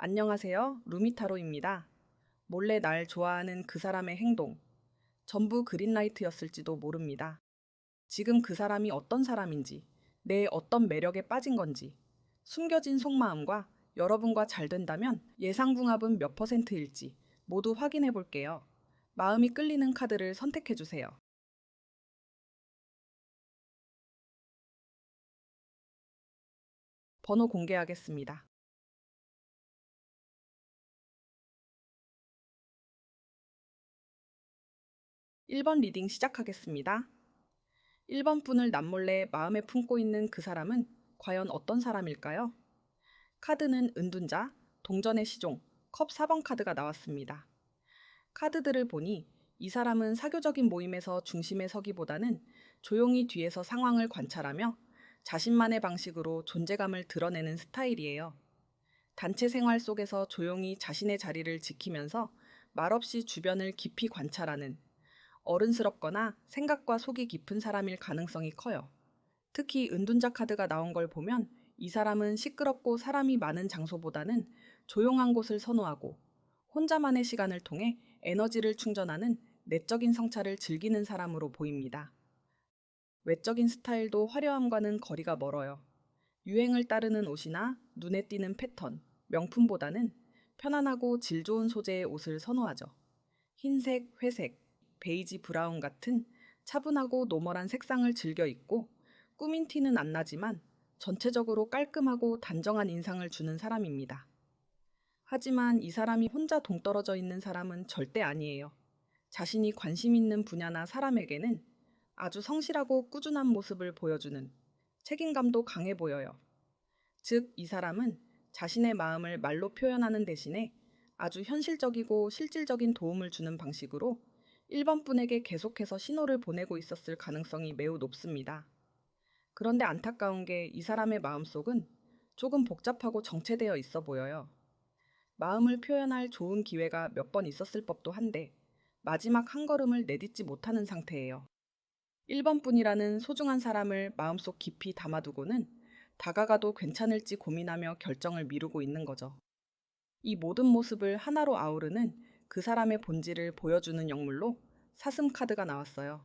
안녕하세요. 루미타로입니다. 몰래 날 좋아하는 그 사람의 행동. 전부 그린라이트였을지도 모릅니다. 지금 그 사람이 어떤 사람인지, 내 어떤 매력에 빠진 건지, 숨겨진 속마음과 여러분과 잘 된다면 예상궁합은 몇 퍼센트일지 모두 확인해 볼게요. 마음이 끌리는 카드를 선택해 주세요. 번호 공개하겠습니다. 1번 리딩 시작하겠습니다. 1번 분을 남몰래 마음에 품고 있는 그 사람은 과연 어떤 사람일까요? 카드는 은둔자, 동전의 시종, 컵 4번 카드가 나왔습니다. 카드들을 보니 이 사람은 사교적인 모임에서 중심에 서기보다는 조용히 뒤에서 상황을 관찰하며 자신만의 방식으로 존재감을 드러내는 스타일이에요. 단체 생활 속에서 조용히 자신의 자리를 지키면서 말없이 주변을 깊이 관찰하는 어른스럽거나 생각과 속이 깊은 사람일 가능성이 커요. 특히 은둔자 카드가 나온 걸 보면 이 사람은 시끄럽고 사람이 많은 장소보다는 조용한 곳을 선호하고 혼자만의 시간을 통해 에너지를 충전하는 내적인 성찰을 즐기는 사람으로 보입니다. 외적인 스타일도 화려함과는 거리가 멀어요. 유행을 따르는 옷이나 눈에 띄는 패턴, 명품보다는 편안하고 질 좋은 소재의 옷을 선호하죠. 흰색, 회색, 베이지 브라운 같은 차분하고 노멀한 색상을 즐겨 입고 꾸민 티는 안 나지만 전체적으로 깔끔하고 단정한 인상을 주는 사람입니다. 하지만 이 사람이 혼자 동떨어져 있는 사람은 절대 아니에요. 자신이 관심 있는 분야나 사람에게는 아주 성실하고 꾸준한 모습을 보여주는 책임감도 강해 보여요. 즉, 이 사람은 자신의 마음을 말로 표현하는 대신에 아주 현실적이고 실질적인 도움을 주는 방식으로 1번 분에게 계속해서 신호를 보내고 있었을 가능성이 매우 높습니다. 그런데 안타까운 게 이 사람의 마음속은 조금 복잡하고 정체되어 있어 보여요. 마음을 표현할 좋은 기회가 몇 번 있었을 법도 한데 마지막 한 걸음을 내딛지 못하는 상태예요. 1번 분이라는 소중한 사람을 마음속 깊이 담아두고는 다가가도 괜찮을지 고민하며 결정을 미루고 있는 거죠. 이 모든 모습을 하나로 아우르는 그 사람의 본질을 보여주는 역물로 사슴 카드가 나왔어요.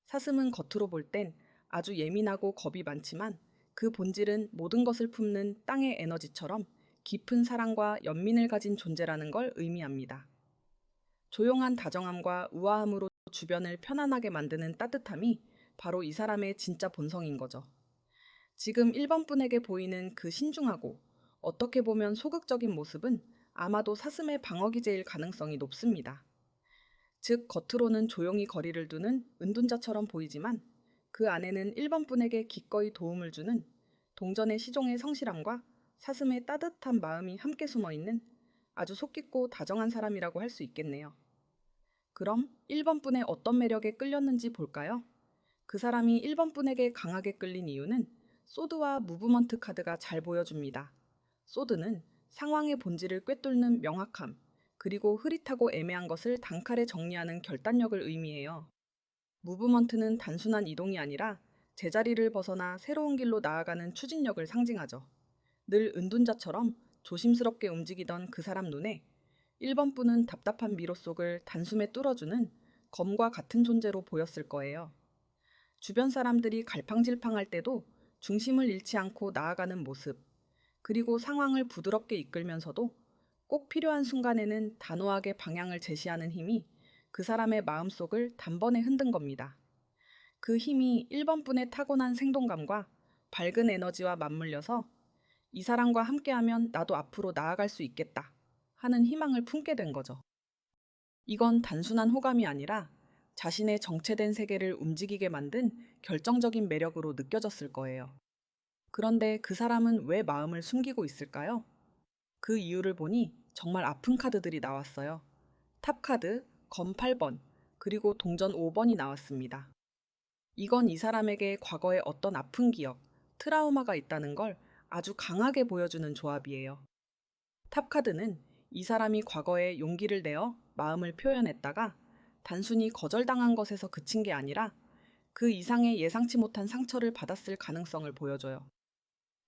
사슴은 겉으로 볼 땐 아주 예민하고 겁이 많지만 그 본질은 모든 것을 품는 땅의 에너지처럼 깊은 사랑과 연민을 가진 존재라는 걸 의미합니다. 조용한 다정함과 우아함으로 주변을 편안하게 만드는 따뜻함이 바로 이 사람의 진짜 본성인 거죠. 지금 1번 분에게 보이는 그 신중하고 어떻게 보면 소극적인 모습은 아마도 사슴의 방어기제일 가능성이 높습니다. 즉, 겉으로는 조용히 거리를 두는 은둔자처럼 보이지만 그 안에는 1번 분에게 기꺼이 도움을 주는 동전의 시종의 성실함과 사슴의 따뜻한 마음이 함께 숨어 있는 아주 속 깊고 다정한 사람이라고 할 수 있겠네요. 그럼 1번 분의 어떤 매력에 끌렸는지 볼까요? 그 사람이 1번 분에게 강하게 끌린 이유는 소드와 무브먼트 카드가 잘 보여줍니다. 소드는 상황의 본질을 꿰뚫는 명확함, 그리고 흐릿하고 애매한 것을 단칼에 정리하는 결단력을 의미해요. 무브먼트는 단순한 이동이 아니라 제자리를 벗어나 새로운 길로 나아가는 추진력을 상징하죠. 늘 은둔자처럼 조심스럽게 움직이던 그 사람 눈에 1번 분은 답답한 미로 속을 단숨에 뚫어주는 검과 같은 존재로 보였을 거예요. 주변 사람들이 갈팡질팡할 때도 중심을 잃지 않고 나아가는 모습, 그리고 상황을 부드럽게 이끌면서도 꼭 필요한 순간에는 단호하게 방향을 제시하는 힘이 그 사람의 마음속을 단번에 흔든 겁니다. 그 힘이 1번 분의 타고난 생동감과 밝은 에너지와 맞물려서 이 사람과 함께하면 나도 앞으로 나아갈 수 있겠다 하는 희망을 품게 된 거죠. 이건 단순한 호감이 아니라 자신의 정체된 세계를 움직이게 만든 결정적인 매력으로 느껴졌을 거예요. 그런데 그 사람은 왜 마음을 숨기고 있을까요? 그 이유를 보니 정말 아픈 카드들이 나왔어요. 탑 카드, 검 8번, 그리고 동전 5번이 나왔습니다. 이건 이 사람에게 과거에 어떤 아픈 기억, 트라우마가 있다는 걸 아주 강하게 보여주는 조합이에요. 탑 카드는 이 사람이 과거에 용기를 내어 마음을 표현했다가 단순히 거절당한 것에서 그친 게 아니라 그 이상의 예상치 못한 상처를 받았을 가능성을 보여줘요.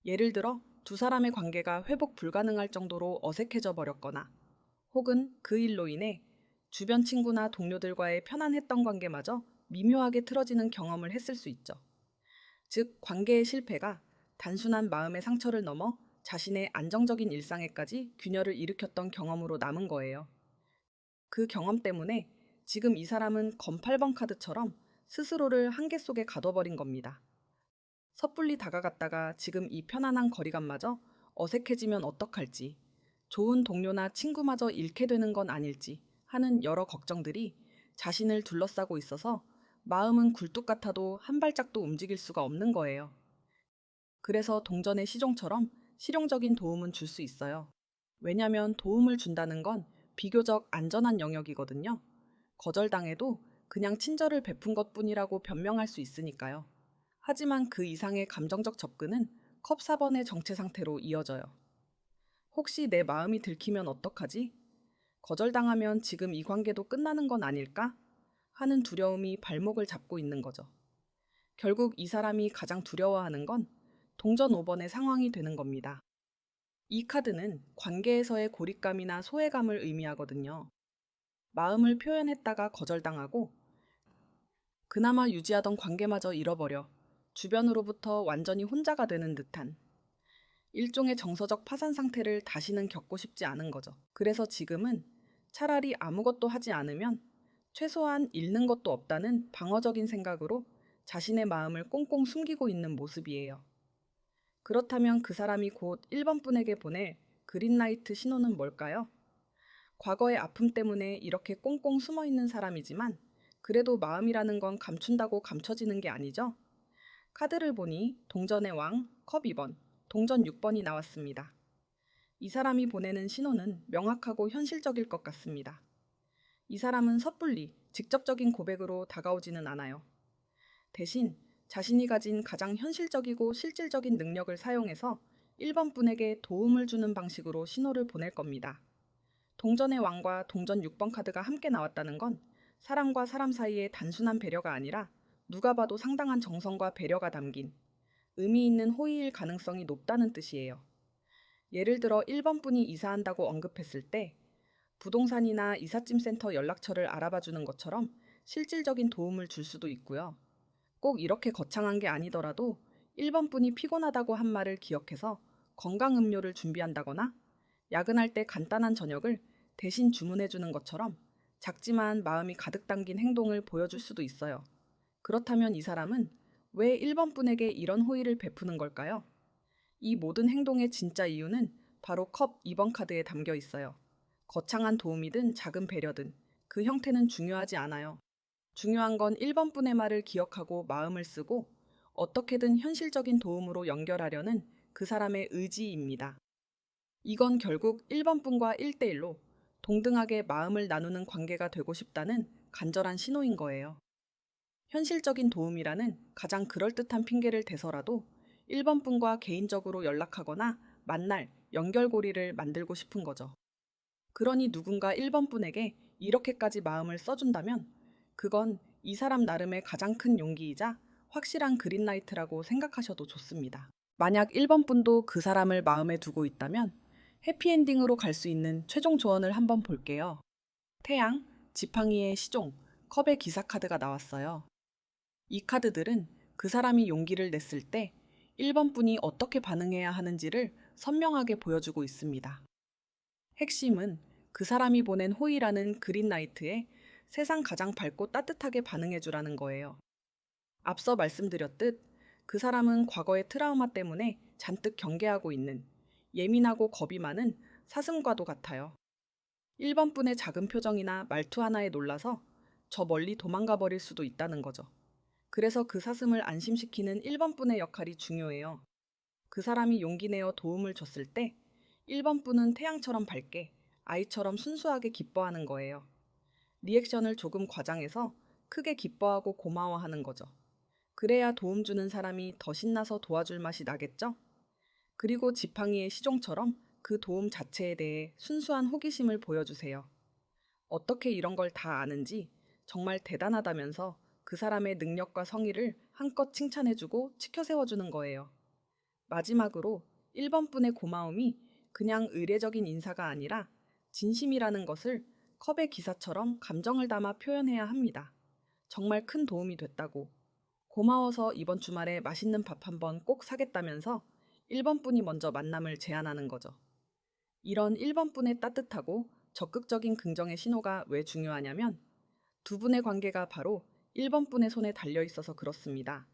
예를 들어 두 사람의 관계가 회복 불가능할 정도로 어색해져 버렸거나 혹은 그 일로 인해 주변 친구나 동료들과의 편안했던 관계마저 미묘하게 틀어지는 경험을 했을 수 있죠. 즉, 관계의 실패가 단순한 마음의 상처를 넘어 자신의 안정적인 일상에까지 균열을 일으켰던 경험으로 남은 거예요. 그 경험 때문에 지금 이 사람은 검 8번 카드처럼 스스로를 한계 속에 가둬버린 겁니다. 섣불리 다가갔다가 지금 이 편안한 거리감마저 어색해지면 어떡할지, 좋은 동료나 친구마저 잃게 되는 건 아닐지 하는 여러 걱정들이 자신을 둘러싸고 있어서 마음은 굴뚝 같아도 한 발짝도 움직일 수가 없는 거예요. 그래서 동전의 시종처럼 실용적인 도움은 줄 수 있어요. 왜냐면 도움을 준다는 건 비교적 안전한 영역이거든요. 거절당해도 그냥 친절을 베푼 것뿐이라고 변명할 수 있으니까요. 하지만 그 이상의 감정적 접근은 컵 4번의 정체 상태로 이어져요. 혹시 내 마음이 들키면 어떡하지? 거절당하면 지금 이 관계도 끝나는 건 아닐까? 하는 두려움이 발목을 잡고 있는 거죠. 결국 이 사람이 가장 두려워하는 건 동전 5번의 상황이 되는 겁니다. 이 카드는 관계에서의 고립감이나 소외감을 의미하거든요. 마음을 표현했다가 거절당하고 그나마 유지하던 관계마저 잃어버려 주변으로부터 완전히 혼자가 되는 듯한 일종의 정서적 파산 상태를 다시는 겪고 싶지 않은 거죠. 그래서 지금은 차라리 아무것도 하지 않으면 최소한 잃는 것도 없다는 방어적인 생각으로 자신의 마음을 꽁꽁 숨기고 있는 모습이에요. 그렇다면 그 사람이 곧 1번 분에게 보낼 그린라이트 신호는 뭘까요? 과거의 아픔 때문에 이렇게 꽁꽁 숨어 있는 사람이지만 그래도 마음이라는 건 감춘다고 감춰지는 게 아니죠? 카드를 보니 동전의 왕, 컵 2번, 동전 6번이 나왔습니다. 이 사람이 보내는 신호는 명확하고 현실적일 것 같습니다. 이 사람은 섣불리 직접적인 고백으로 다가오지는 않아요. 대신 자신이 가진 가장 현실적이고 실질적인 능력을 사용해서 1번 분에게 도움을 주는 방식으로 신호를 보낼 겁니다. 동전의 왕과 동전 6번 카드가 함께 나왔다는 건 사람과 사람 사이의 단순한 배려가 아니라 누가 봐도 상당한 정성과 배려가 담긴 의미 있는 호의일 가능성이 높다는 뜻이에요. 예를 들어 1번 분이 이사한다고 언급했을 때 부동산이나 이삿짐 센터 연락처를 알아봐 주는 것처럼 실질적인 도움을 줄 수도 있고요. 꼭 이렇게 거창한 게 아니더라도 1번 분이 피곤하다고 한 말을 기억해서 건강 음료를 준비한다거나 야근할 때 간단한 저녁을 대신 주문해 주는 것처럼 작지만 마음이 가득 담긴 행동을 보여줄 수도 있어요. 그렇다면 이 사람은 왜 1번 분에게 이런 호의를 베푸는 걸까요? 이 모든 행동의 진짜 이유는 바로 컵 2번 카드에 담겨 있어요. 거창한 도움이든 작은 배려든 그 형태는 중요하지 않아요. 중요한 건 1번 분의 말을 기억하고 마음을 쓰고 어떻게든 현실적인 도움으로 연결하려는 그 사람의 의지입니다. 이건 결국 1번 분과 1대1로 동등하게 마음을 나누는 관계가 되고 싶다는 간절한 신호인 거예요. 현실적인 도움이라는 가장 그럴듯한 핑계를 대서라도 1번 분과 개인적으로 연락하거나 만날 연결고리를 만들고 싶은 거죠. 그러니 누군가 1번 분에게 이렇게까지 마음을 써준다면 그건 이 사람 나름의 가장 큰 용기이자 확실한 그린라이트라고 생각하셔도 좋습니다. 만약 1번 분도 그 사람을 마음에 두고 있다면 해피엔딩으로 갈 수 있는 최종 조언을 한번 볼게요. 태양, 지팡이의 시종, 컵의 기사 카드가 나왔어요. 이 카드들은 그 사람이 용기를 냈을 때 1번 분이 어떻게 반응해야 하는지를 선명하게 보여주고 있습니다. 핵심은 그 사람이 보낸 호의라는 그린라이트에 세상 가장 밝고 따뜻하게 반응해주라는 거예요. 앞서 말씀드렸듯 그 사람은 과거의 트라우마 때문에 잔뜩 경계하고 있는 예민하고 겁이 많은 사슴과도 같아요. 1번 분의 작은 표정이나 말투 하나에 놀라서 저 멀리 도망가 버릴 수도 있다는 거죠. 그래서 그 사슴을 안심시키는 1번 분의 역할이 중요해요. 그 사람이 용기 내어 도움을 줬을 때 1번 분은 태양처럼 밝게 아이처럼 순수하게 기뻐하는 거예요. 리액션을 조금 과장해서 크게 기뻐하고 고마워하는 거죠. 그래야 도움 주는 사람이 더 신나서 도와줄 맛이 나겠죠? 그리고 지팡이의 시종처럼 그 도움 자체에 대해 순수한 호기심을 보여주세요. 어떻게 이런 걸 다 아는지 정말 대단하다면서 그 사람의 능력과 성의를 한껏 칭찬해주고 치켜세워주는 거예요. 마지막으로 1번 분의 고마움이 그냥 의례적인 인사가 아니라 진심이라는 것을 컵의 기사처럼 감정을 담아 표현해야 합니다. 정말 큰 도움이 됐다고. 고마워서 이번 주말에 맛있는 밥 한번 꼭 사겠다면서 1번 분이 먼저 만남을 제안하는 거죠. 이런 1번 분의 따뜻하고 적극적인 긍정의 신호가 왜 중요하냐면 두 분의 관계가 바로 1번 분의 손에 달려 있어서 그렇습니다.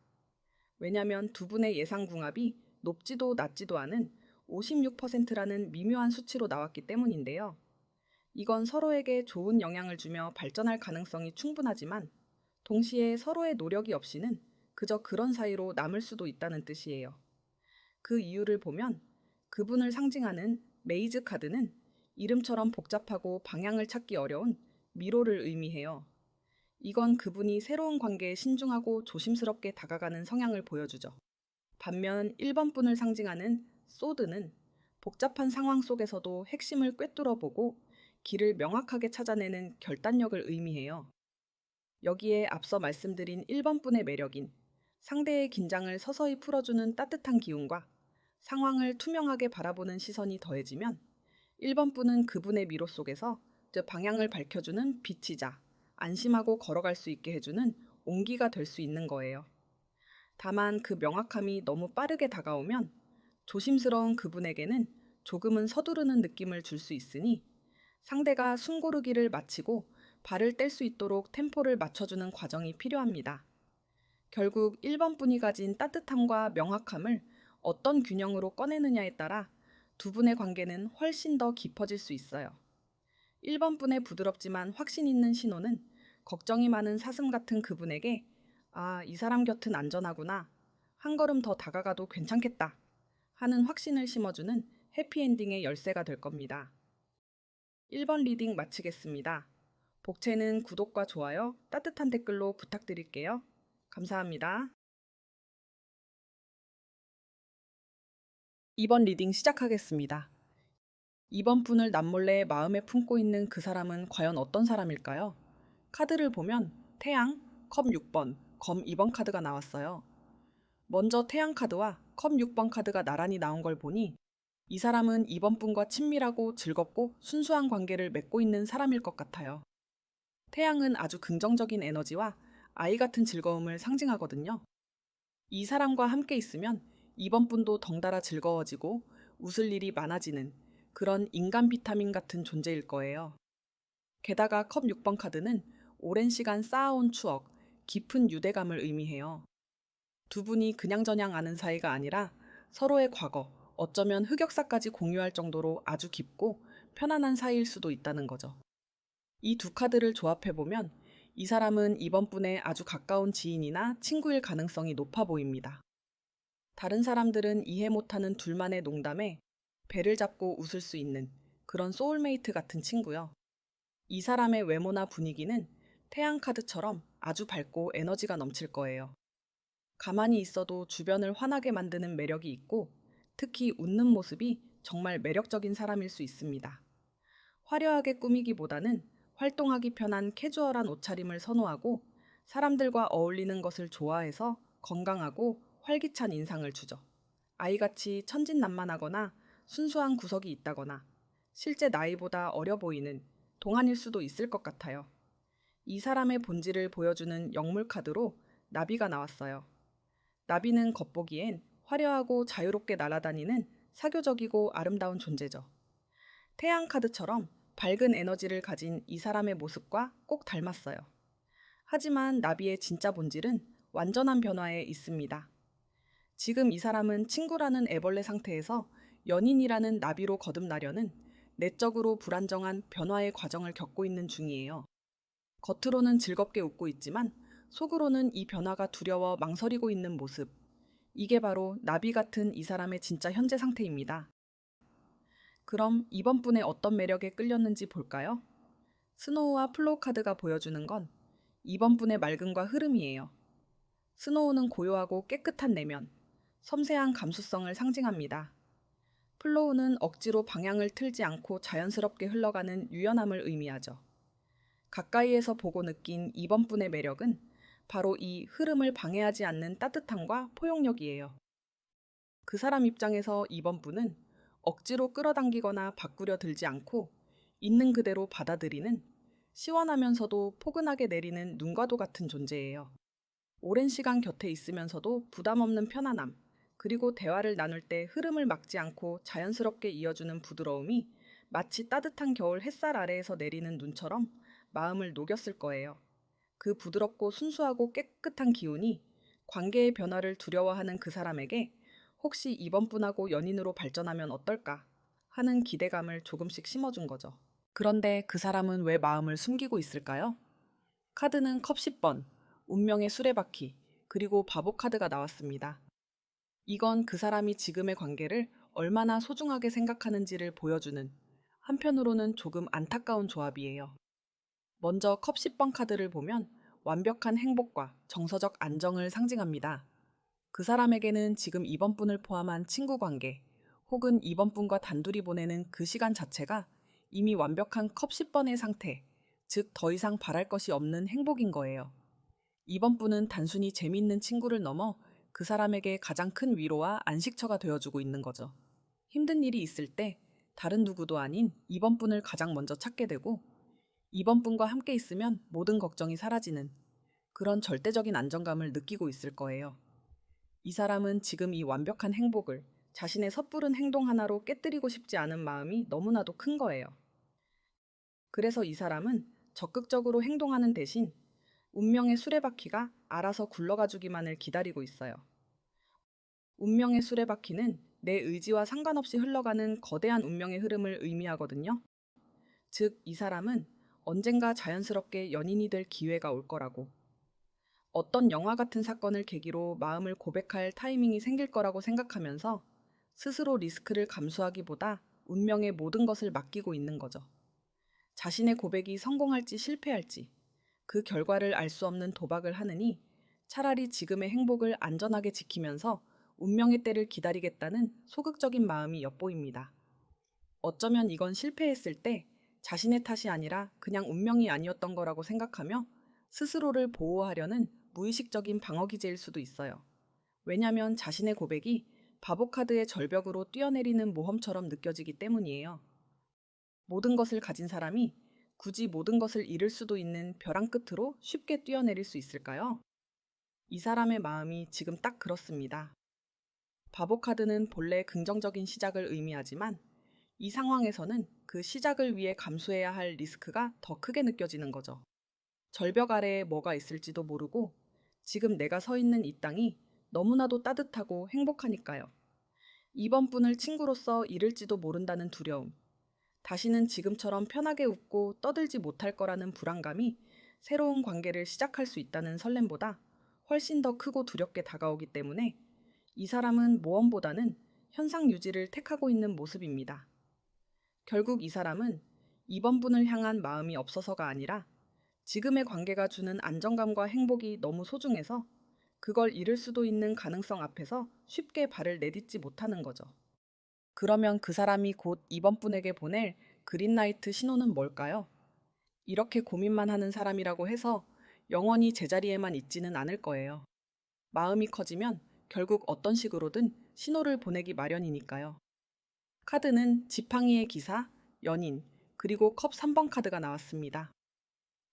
왜냐면 두 분의 예상 궁합이 높지도 낮지도 않은 56%라는 미묘한 수치로 나왔기 때문인데요. 이건 서로에게 좋은 영향을 주며 발전할 가능성이 충분하지만 동시에 서로의 노력이 없이는 그저 그런 사이로 남을 수도 있다는 뜻이에요. 그 이유를 보면 그분을 상징하는 메이즈 카드는 이름처럼 복잡하고 방향을 찾기 어려운 미로를 의미해요. 이건 그분이 새로운 관계에 신중하고 조심스럽게 다가가는 성향을 보여주죠. 반면 1번 분을 상징하는 소드는 복잡한 상황 속에서도 핵심을 꿰뚫어보고 길을 명확하게 찾아내는 결단력을 의미해요. 여기에 앞서 말씀드린 1번 분의 매력인 상대의 긴장을 서서히 풀어주는 따뜻한 기운과 상황을 투명하게 바라보는 시선이 더해지면 1번 분은 그분의 미로 속에서 방향을 밝혀주는 빛이자 안심하고 걸어갈 수 있게 해주는 온기가 될 수 있는 거예요. 다만 그 명확함이 너무 빠르게 다가오면 조심스러운 그분에게는 조금은 서두르는 느낌을 줄 수 있으니 상대가 숨 고르기를 마치고 발을 뗄 수 있도록 템포를 맞춰주는 과정이 필요합니다. 결국 1번 분이 가진 따뜻함과 명확함을 어떤 균형으로 꺼내느냐에 따라 두 분의 관계는 훨씬 더 깊어질 수 있어요. 1번 분의 부드럽지만 확신 있는 신호는 걱정이 많은 사슴 같은 그분에게 아, 이 사람 곁은 안전하구나. 한 걸음 더 다가가도 괜찮겠다. 하는 확신을 심어주는 해피엔딩의 열쇠가 될 겁니다. 1번 리딩 마치겠습니다. 복채는 구독과 좋아요, 따뜻한 댓글로 부탁드릴게요. 감사합니다. 2번 리딩 시작하겠습니다. 2번 분을 남몰래 마음에 품고 있는 그 사람은 과연 어떤 사람일까요? 카드를 보면 태양, 컵 6번, 검 2번 카드가 나왔어요. 먼저 태양 카드와 컵 6번 카드가 나란히 나온 걸 보니 이 사람은 2번 분과 친밀하고 즐겁고 순수한 관계를 맺고 있는 사람일 것 같아요. 태양은 아주 긍정적인 에너지와 아이 같은 즐거움을 상징하거든요. 이 사람과 함께 있으면 2번 분도 덩달아 즐거워지고 웃을 일이 많아지는 그런 인간 비타민 같은 존재일 거예요. 게다가 컵 6번 카드는 오랜 시간 쌓아온 추억, 깊은 유대감을 의미해요. 두 분이 그냥저냥 아는 사이가 아니라 서로의 과거, 어쩌면 흑역사까지 공유할 정도로 아주 깊고 편안한 사이일 수도 있다는 거죠. 이 두 카드를 조합해보면 이 사람은 이번 분의 아주 가까운 지인이나 친구일 가능성이 높아 보입니다. 다른 사람들은 이해 못하는 둘만의 농담에 배를 잡고 웃을 수 있는 그런 소울메이트 같은 친구요. 이 사람의 외모나 분위기는 태양 카드처럼 아주 밝고 에너지가 넘칠 거예요. 가만히 있어도 주변을 환하게 만드는 매력이 있고 특히 웃는 모습이 정말 매력적인 사람일 수 있습니다. 화려하게 꾸미기보다는 활동하기 편한 캐주얼한 옷차림을 선호하고 사람들과 어울리는 것을 좋아해서 건강하고 활기찬 인상을 주죠. 아이같이 천진난만하거나 순수한 구석이 있다거나 실제 나이보다 어려 보이는 동안일 수도 있을 것 같아요. 이 사람의 본질을 보여주는 영물 카드로 나비가 나왔어요. 나비는 겉보기엔 화려하고 자유롭게 날아다니는 사교적이고 아름다운 존재죠. 태양 카드처럼 밝은 에너지를 가진 이 사람의 모습과 꼭 닮았어요. 하지만 나비의 진짜 본질은 완전한 변화에 있습니다. 지금 이 사람은 친구라는 애벌레 상태에서 연인이라는 나비로 거듭나려는 내적으로 불안정한 변화의 과정을 겪고 있는 중이에요. 겉으로는 즐겁게 웃고 있지만 속으로는 이 변화가 두려워 망설이고 있는 모습. 이게 바로 나비 같은 이 사람의 진짜 현재 상태입니다. 그럼 이번 분의 어떤 매력에 끌렸는지 볼까요? 스노우와 플로우 카드가 보여주는 건 이번 분의 맑음과 흐름이에요. 스노우는 고요하고 깨끗한 내면, 섬세한 감수성을 상징합니다. 플로우는 억지로 방향을 틀지 않고 자연스럽게 흘러가는 유연함을 의미하죠. 가까이에서 보고 느낀 이번 분의 매력은 바로 이 흐름을 방해하지 않는 따뜻함과 포용력이에요. 그 사람 입장에서 2번 분은 억지로 끌어당기거나 바꾸려 들지 않고 있는 그대로 받아들이는, 시원하면서도 포근하게 내리는 눈과도 같은 존재예요. 오랜 시간 곁에 있으면서도 부담 없는 편안함, 그리고 대화를 나눌 때 흐름을 막지 않고 자연스럽게 이어주는 부드러움이 마치 따뜻한 겨울 햇살 아래에서 내리는 눈처럼 마음을 녹였을 거예요. 그 부드럽고 순수하고 깨끗한 기운이 관계의 변화를 두려워하는 그 사람에게 혹시 이번 분하고 연인으로 발전하면 어떨까 하는 기대감을 조금씩 심어준 거죠. 그런데 그 사람은 왜 마음을 숨기고 있을까요? 카드는 컵 10번, 운명의 수레바퀴, 그리고 바보 카드가 나왔습니다. 이건 그 사람이 지금의 관계를 얼마나 소중하게 생각하는지를 보여주는, 한편으로는 조금 안타까운 조합이에요. 먼저 컵 10번 카드를 보면 완벽한 행복과 정서적 안정을 상징합니다. 그 사람에게는 지금 이번 분을 포함한 친구 관계, 혹은 이번 분과 단둘이 보내는 그 시간 자체가 이미 완벽한 컵 10번의 상태, 즉 더 이상 바랄 것이 없는 행복인 거예요. 이번 분은 단순히 재미있는 친구를 넘어 그 사람에게 가장 큰 위로와 안식처가 되어주고 있는 거죠. 힘든 일이 있을 때 다른 누구도 아닌 이번 분을 가장 먼저 찾게 되고, 이번 분과 함께 있으면 모든 걱정이 사라지는 그런 절대적인 안정감을 느끼고 있을 거예요. 이 사람은 지금 이 완벽한 행복을 자신의 섣부른 행동 하나로 깨뜨리고 싶지 않은 마음이 너무나도 큰 거예요. 그래서 이 사람은 적극적으로 행동하는 대신 운명의 수레바퀴가 알아서 굴러가 주기만을 기다리고 있어요. 운명의 수레바퀴는 내 의지와 상관없이 흘러가는 거대한 운명의 흐름을 의미하거든요. 즉, 이 사람은 언젠가 자연스럽게 연인이 될 기회가 올 거라고, 어떤 영화 같은 사건을 계기로 마음을 고백할 타이밍이 생길 거라고 생각하면서 스스로 리스크를 감수하기보다 운명의 모든 것을 맡기고 있는 거죠. 자신의 고백이 성공할지 실패할지 그 결과를 알 수 없는 도박을 하느니 차라리 지금의 행복을 안전하게 지키면서 운명의 때를 기다리겠다는 소극적인 마음이 엿보입니다. 어쩌면 이건 실패했을 때 자신의 탓이 아니라 그냥 운명이 아니었던 거라고 생각하며 스스로를 보호하려는 무의식적인 방어 기제일 수도 있어요. 왜냐면 자신의 고백이 바보 카드의 절벽으로 뛰어내리는 모험처럼 느껴지기 때문이에요. 모든 것을 가진 사람이 굳이 모든 것을 잃을 수도 있는 벼랑 끝으로 쉽게 뛰어내릴 수 있을까요? 이 사람의 마음이 지금 딱 그렇습니다. 바보 카드는 본래 긍정적인 시작을 의미하지만 이 상황에서는 그 시작을 위해 감수해야 할 리스크가 더 크게 느껴지는 거죠. 절벽 아래에 뭐가 있을지도 모르고 지금 내가 서 있는 이 땅이 너무나도 따뜻하고 행복하니까요. 이번 분을 친구로서 잃을지도 모른다는 두려움, 다시는 지금처럼 편하게 웃고 떠들지 못할 거라는 불안감이 새로운 관계를 시작할 수 있다는 설렘보다 훨씬 더 크고 두렵게 다가오기 때문에 이 사람은 모험보다는 현상 유지를 택하고 있는 모습입니다. 결국 이 사람은 이번 분을 향한 마음이 없어서가 아니라 지금의 관계가 주는 안정감과 행복이 너무 소중해서 그걸 잃을 수도 있는 가능성 앞에서 쉽게 발을 내딛지 못하는 거죠. 그러면 그 사람이 곧 이번 분에게 보낼 그린라이트 신호는 뭘까요? 이렇게 고민만 하는 사람이라고 해서 영원히 제자리에만 있지는 않을 거예요. 마음이 커지면 결국 어떤 식으로든 신호를 보내기 마련이니까요. 카드는 지팡이의 기사, 연인, 그리고 컵 3번 카드가 나왔습니다.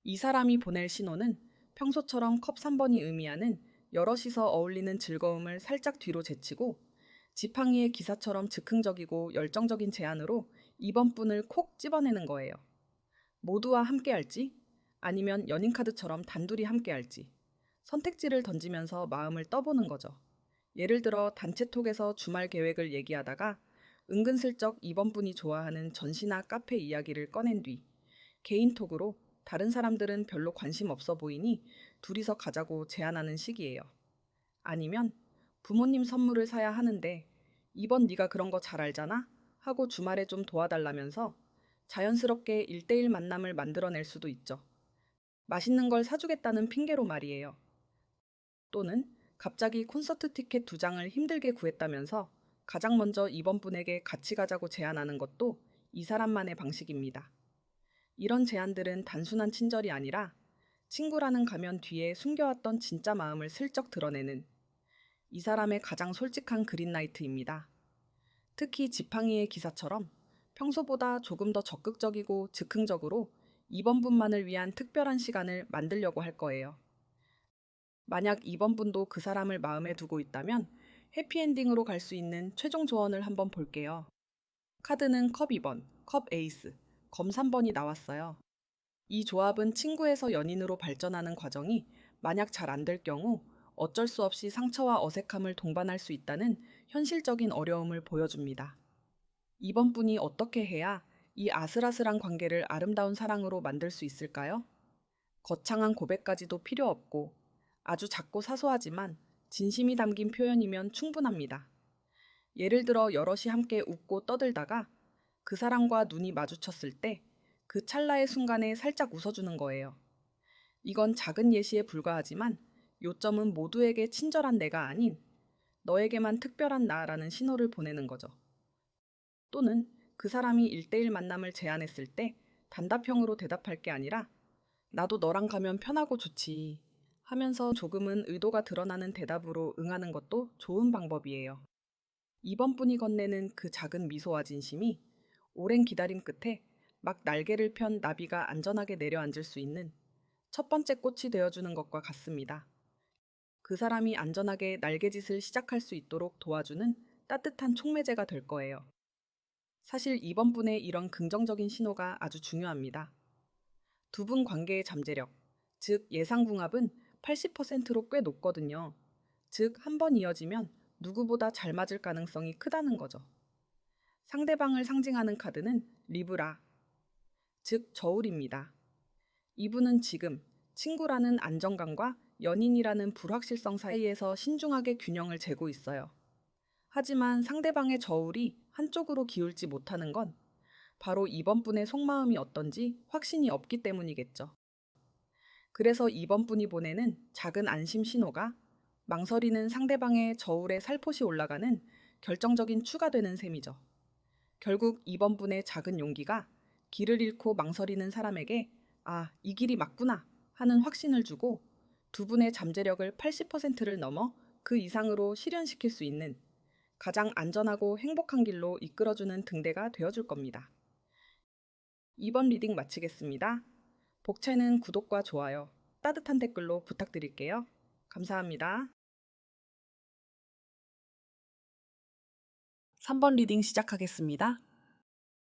이 사람이 보낼 신호는 평소처럼 컵 3번이 의미하는 여럿이서 어울리는 즐거움을 살짝 뒤로 제치고 지팡이의 기사처럼 즉흥적이고 열정적인 제안으로 이번 분을 콕 집어내는 거예요. 모두와 함께할지 아니면 연인 카드처럼 단둘이 함께할지 선택지를 던지면서 마음을 떠보는 거죠. 예를 들어 단체톡에서 주말 계획을 얘기하다가 은근슬쩍 이번 분이 좋아하는 전시나 카페 이야기를 꺼낸 뒤 개인톡으로 다른 사람들은 별로 관심 없어 보이니 둘이서 가자고 제안하는 식이에요. 아니면 부모님 선물을 사야 하는데 이번 네가 그런 거 잘 알잖아? 하고 주말에 좀 도와달라면서 자연스럽게 1대1 만남을 만들어낼 수도 있죠. 맛있는 걸 사주겠다는 핑계로 말이에요. 또는 갑자기 콘서트 티켓 2장을 힘들게 구했다면서 가장 먼저 이번 분에게 같이 가자고 제안하는 것도 이 사람만의 방식입니다. 이런 제안들은 단순한 친절이 아니라 친구라는 가면 뒤에 숨겨왔던 진짜 마음을 슬쩍 드러내는, 이 사람의 가장 솔직한 그린라이트입니다. 특히 지팡이의 기사처럼 평소보다 조금 더 적극적이고 즉흥적으로 이번 분만을 위한 특별한 시간을 만들려고 할 거예요. 만약 이번 분도 그 사람을 마음에 두고 있다면 해피엔딩으로 갈 수 있는 최종 조언을 한번 볼게요. 카드는 컵 2번, 컵 에이스, 검 3번이 나왔어요. 이 조합은 친구에서 연인으로 발전하는 과정이 만약 잘 안 될 경우 어쩔 수 없이 상처와 어색함을 동반할 수 있다는 현실적인 어려움을 보여줍니다. 이번 분이 어떻게 해야 이 아슬아슬한 관계를 아름다운 사랑으로 만들 수 있을까요? 거창한 고백까지도 필요 없고 아주 작고 사소하지만 진심이 담긴 표현이면 충분합니다. 예를 들어 여럿이 함께 웃고 떠들다가 그 사람과 눈이 마주쳤을 때 그 찰나의 순간에 살짝 웃어주는 거예요. 이건 작은 예시에 불과하지만 요점은 모두에게 친절한 내가 아닌 너에게만 특별한 나라는 신호를 보내는 거죠. 또는 그 사람이 1대1 만남을 제안했을 때 단답형으로 대답할 게 아니라 나도 너랑 가면 편하고 좋지 하면서 조금은 의도가 드러나는 대답으로 응하는 것도 좋은 방법이에요. 이번 분이 건네는 그 작은 미소와 진심이 오랜 기다림 끝에 막 날개를 편 나비가 안전하게 내려앉을 수 있는 첫 번째 꽃이 되어주는 것과 같습니다. 그 사람이 안전하게 날개짓을 시작할 수 있도록 도와주는 따뜻한 촉매제가 될 거예요. 사실 이번 분의 이런 긍정적인 신호가 아주 중요합니다. 두 분 관계의 잠재력, 즉 예상궁합은 80%로 꽤 높거든요. 즉 한 번 이어지면 누구보다 잘 맞을 가능성이 크다는 거죠. 상대방을 상징하는 카드는 리브라, 즉 저울입니다. 이분은 지금 친구라는 안정감과 연인이라는 불확실성 사이에서 신중하게 균형을 재고 있어요. 하지만 상대방의 저울이 한쪽으로 기울지 못하는 건 바로 이번 분의 속마음이 어떤지 확신이 없기 때문이겠죠. 그래서 이번 분이 보내는 작은 안심 신호가 망설이는 상대방의 저울에 살포시 올라가는 결정적인 추가 되는 셈이죠. 결국 이번 분의 작은 용기가 길을 잃고 망설이는 사람에게 아, 이 길이 맞구나 하는 확신을 주고 두 분의 잠재력을 80%를 넘어 그 이상으로 실현시킬 수 있는 가장 안전하고 행복한 길로 이끌어주는 등대가 되어줄 겁니다. 이번 리딩 마치겠습니다. 복채는 구독과 좋아요, 따뜻한 댓글로 부탁드릴게요. 감사합니다. 3번 리딩 시작하겠습니다.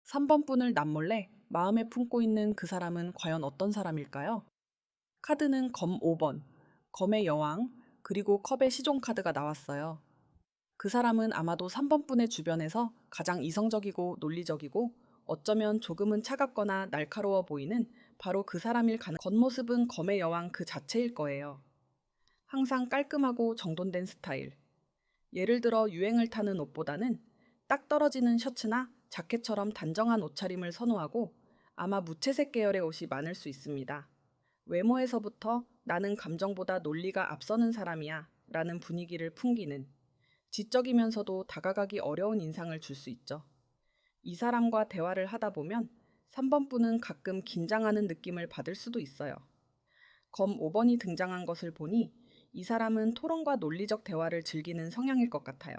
3번 분을 남몰래 마음에 품고 있는 그 사람은 과연 어떤 사람일까요? 카드는 검 5번, 검의 여왕, 그리고 컵의 시종 카드가 나왔어요. 그 사람은 아마도 3번 분의 주변에서 가장 이성적이고 논리적이고 어쩌면 조금은 차갑거나 날카로워 보이는 바로 그 사람일 겉모습은 검의 여왕 그 자체일 거예요. 항상 깔끔하고 정돈된 스타일. 예를 들어 유행을 타는 옷보다는 딱 떨어지는 셔츠나 자켓처럼 단정한 옷차림을 선호하고 아마 무채색 계열의 옷이 많을 수 있습니다. 외모에서부터 나는 감정보다 논리가 앞서는 사람이야 라는 분위기를 풍기는 지적이면서도 다가가기 어려운 인상을 줄 수 있죠. 이 사람과 대화를 하다 보면 3번 분은 가끔 긴장하는 느낌을 받을 수도 있어요. 검 5번이 등장한 것을 보니 이 사람은 토론과 논리적 대화를 즐기는 성향일 것 같아요.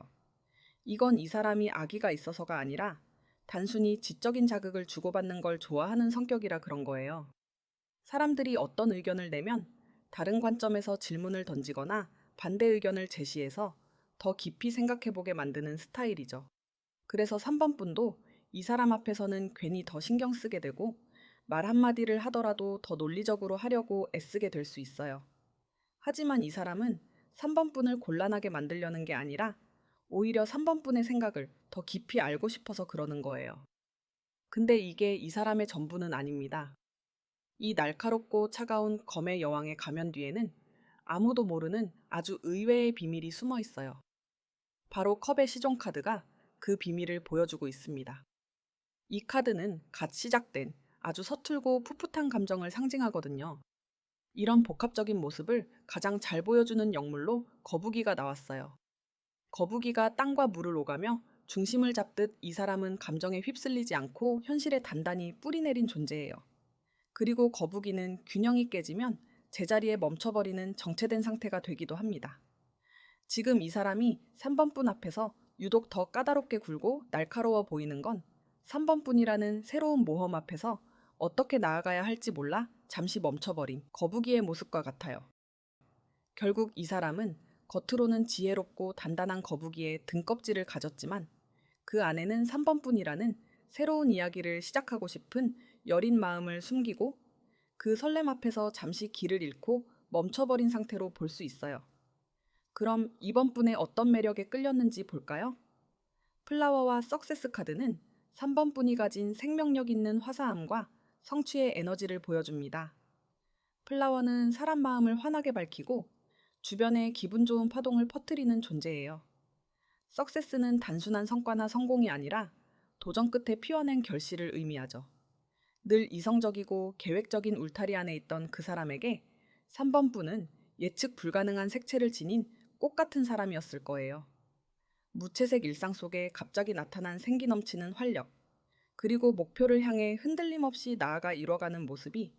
이건 이 사람이 악의가 있어서가 아니라 단순히 지적인 자극을 주고받는 걸 좋아하는 성격이라 그런 거예요. 사람들이 어떤 의견을 내면 다른 관점에서 질문을 던지거나 반대 의견을 제시해서 더 깊이 생각해보게 만드는 스타일이죠. 그래서 3번 분도 이 사람 앞에서는 괜히 더 신경 쓰게 되고 말 한마디를 하더라도 더 논리적으로 하려고 애쓰게 될 수 있어요. 하지만 이 사람은 3번 분을 곤란하게 만들려는 게 아니라 오히려 3번 분의 생각을 더 깊이 알고 싶어서 그러는 거예요. 근데 이게 이 사람의 전부는 아닙니다. 이 날카롭고 차가운 검의 여왕의 가면 뒤에는 아무도 모르는 아주 의외의 비밀이 숨어 있어요. 바로 컵의 시종 카드가 그 비밀을 보여주고 있습니다. 이 카드는 갓 시작된 아주 서툴고 풋풋한 감정을 상징하거든요. 이런 복합적인 모습을 가장 잘 보여주는 영물로 거북이가 나왔어요. 거북이가 땅과 물을 오가며 중심을 잡듯 이 사람은 감정에 휩쓸리지 않고 현실에 단단히 뿌리내린 존재예요. 그리고 거북이는 균형이 깨지면 제자리에 멈춰버리는 정체된 상태가 되기도 합니다. 지금 이 사람이 3번 분 앞에서 유독 더 까다롭게 굴고 날카로워 보이는 건 3번 분이라는 새로운 모험 앞에서 어떻게 나아가야 할지 몰라 잠시 멈춰버린 거북이의 모습과 같아요. 결국 이 사람은 겉으로는 지혜롭고 단단한 거북이의 등껍질을 가졌지만 그 안에는 3번 분이라는 새로운 이야기를 시작하고 싶은 여린 마음을 숨기고 그 설렘 앞에서 잠시 길을 잃고 멈춰버린 상태로 볼 수 있어요. 그럼 이번 분의 어떤 매력에 끌렸는지 볼까요? 플라워와 석세스 카드는 3번 분이 가진 생명력 있는 화사함과 성취의 에너지를 보여줍니다. 플라워는 사람 마음을 환하게 밝히고 주변에 기분 좋은 파동을 퍼뜨리는 존재예요. 석세스는 단순한 성과나 성공이 아니라 도전 끝에 피워낸 결실을 의미하죠. 늘 이성적이고 계획적인 울타리 안에 있던 그 사람에게 3번 분은 예측 불가능한 색채를 지닌 꽃 같은 사람이었을 거예요. 무채색 일상 속에 갑자기 나타난 생기 넘치는 활력, 그리고 목표를 향해 흔들림 없이 나아가 이뤄가는 모습이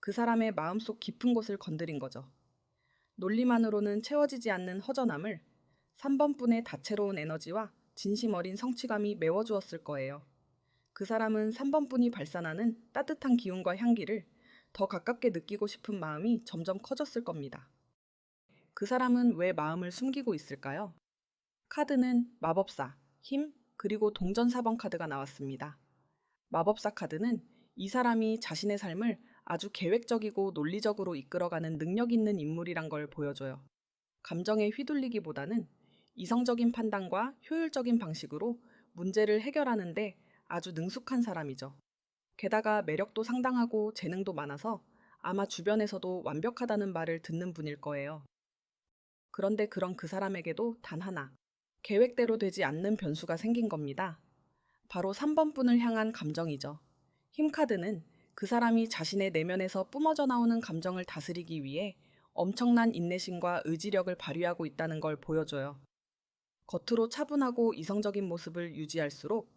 그 사람의 마음속 깊은 곳을 건드린 거죠. 논리만으로는 채워지지 않는 허전함을 3번 분의 다채로운 에너지와 진심 어린 성취감이 메워주었을 거예요. 그 사람은 3번 분이 발산하는 따뜻한 기운과 향기를 더 가깝게 느끼고 싶은 마음이 점점 커졌을 겁니다. 그 사람은 왜 마음을 숨기고 있을까요? 카드는 마법사, 힘, 그리고 동전 4번 카드가 나왔습니다. 마법사 카드는 이 사람이 자신의 삶을 아주 계획적이고 논리적으로 이끌어가는 능력 있는 인물이란 걸 보여줘요. 감정에 휘둘리기보다는 이성적인 판단과 효율적인 방식으로 문제를 해결하는데 아주 능숙한 사람이죠. 게다가 매력도 상당하고 재능도 많아서 아마 주변에서도 완벽하다는 말을 듣는 분일 거예요. 그런데 그런 그 사람에게도 단 하나, 계획대로 되지 않는 변수가 생긴 겁니다. 바로 3번 분을 향한 감정이죠. 힘카드는 그 사람이 자신의 내면에서 뿜어져 나오는 감정을 다스리기 위해 엄청난 인내심과 의지력을 발휘하고 있다는 걸 보여줘요. 겉으로 차분하고 이성적인 모습을 유지할수록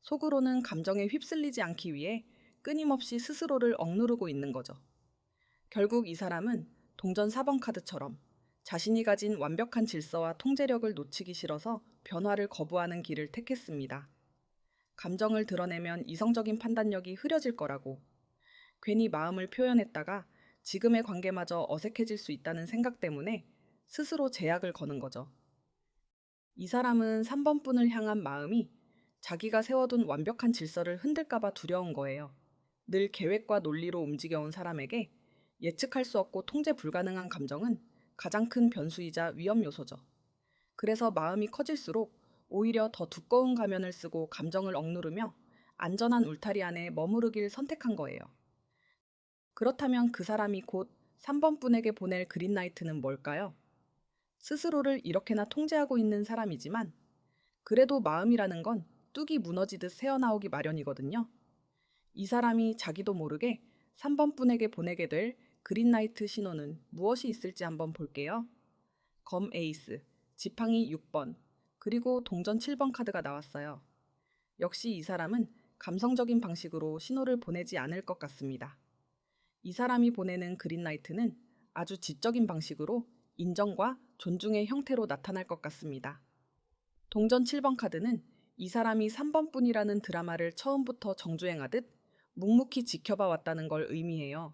속으로는 감정에 휩쓸리지 않기 위해 끊임없이 스스로를 억누르고 있는 거죠. 결국 이 사람은 동전 4번 카드처럼 자신이 가진 완벽한 질서와 통제력을 놓치기 싫어서 변화를 거부하는 길을 택했습니다. 감정을 드러내면 이성적인 판단력이 흐려질 거라고, 괜히 마음을 표현했다가 지금의 관계마저 어색해질 수 있다는 생각 때문에 스스로 제약을 거는 거죠. 이 사람은 3번 분을 향한 마음이 자기가 세워둔 완벽한 질서를 흔들까봐 두려운 거예요. 늘 계획과 논리로 움직여온 사람에게 예측할 수 없고 통제 불가능한 감정은 가장 큰 변수이자 위험 요소죠. 그래서 마음이 커질수록 오히려 더 두꺼운 가면을 쓰고 감정을 억누르며 안전한 울타리 안에 머무르길 선택한 거예요. 그렇다면 그 사람이 곧 3번 분에게 보낼 그린라이트는 뭘까요? 스스로를 이렇게나 통제하고 있는 사람이지만 그래도 마음이라는 건 뚝이 무너지듯 새어나오기 마련이거든요. 이 사람이 자기도 모르게 3번 분에게 보내게 될 그린라이트 신호는 무엇이 있을지 한번 볼게요. 검 에이스, 지팡이 6번, 그리고 동전 7번 카드가 나왔어요. 역시 이 사람은 감성적인 방식으로 신호를 보내지 않을 것 같습니다. 이 사람이 보내는 그린라이트는 아주 지적인 방식으로 인정과 존중의 형태로 나타날 것 같습니다. 동전 7번 카드는 이 사람이 3번 분이라는 드라마를 처음부터 정주행하듯 묵묵히 지켜봐 왔다는 걸 의미해요.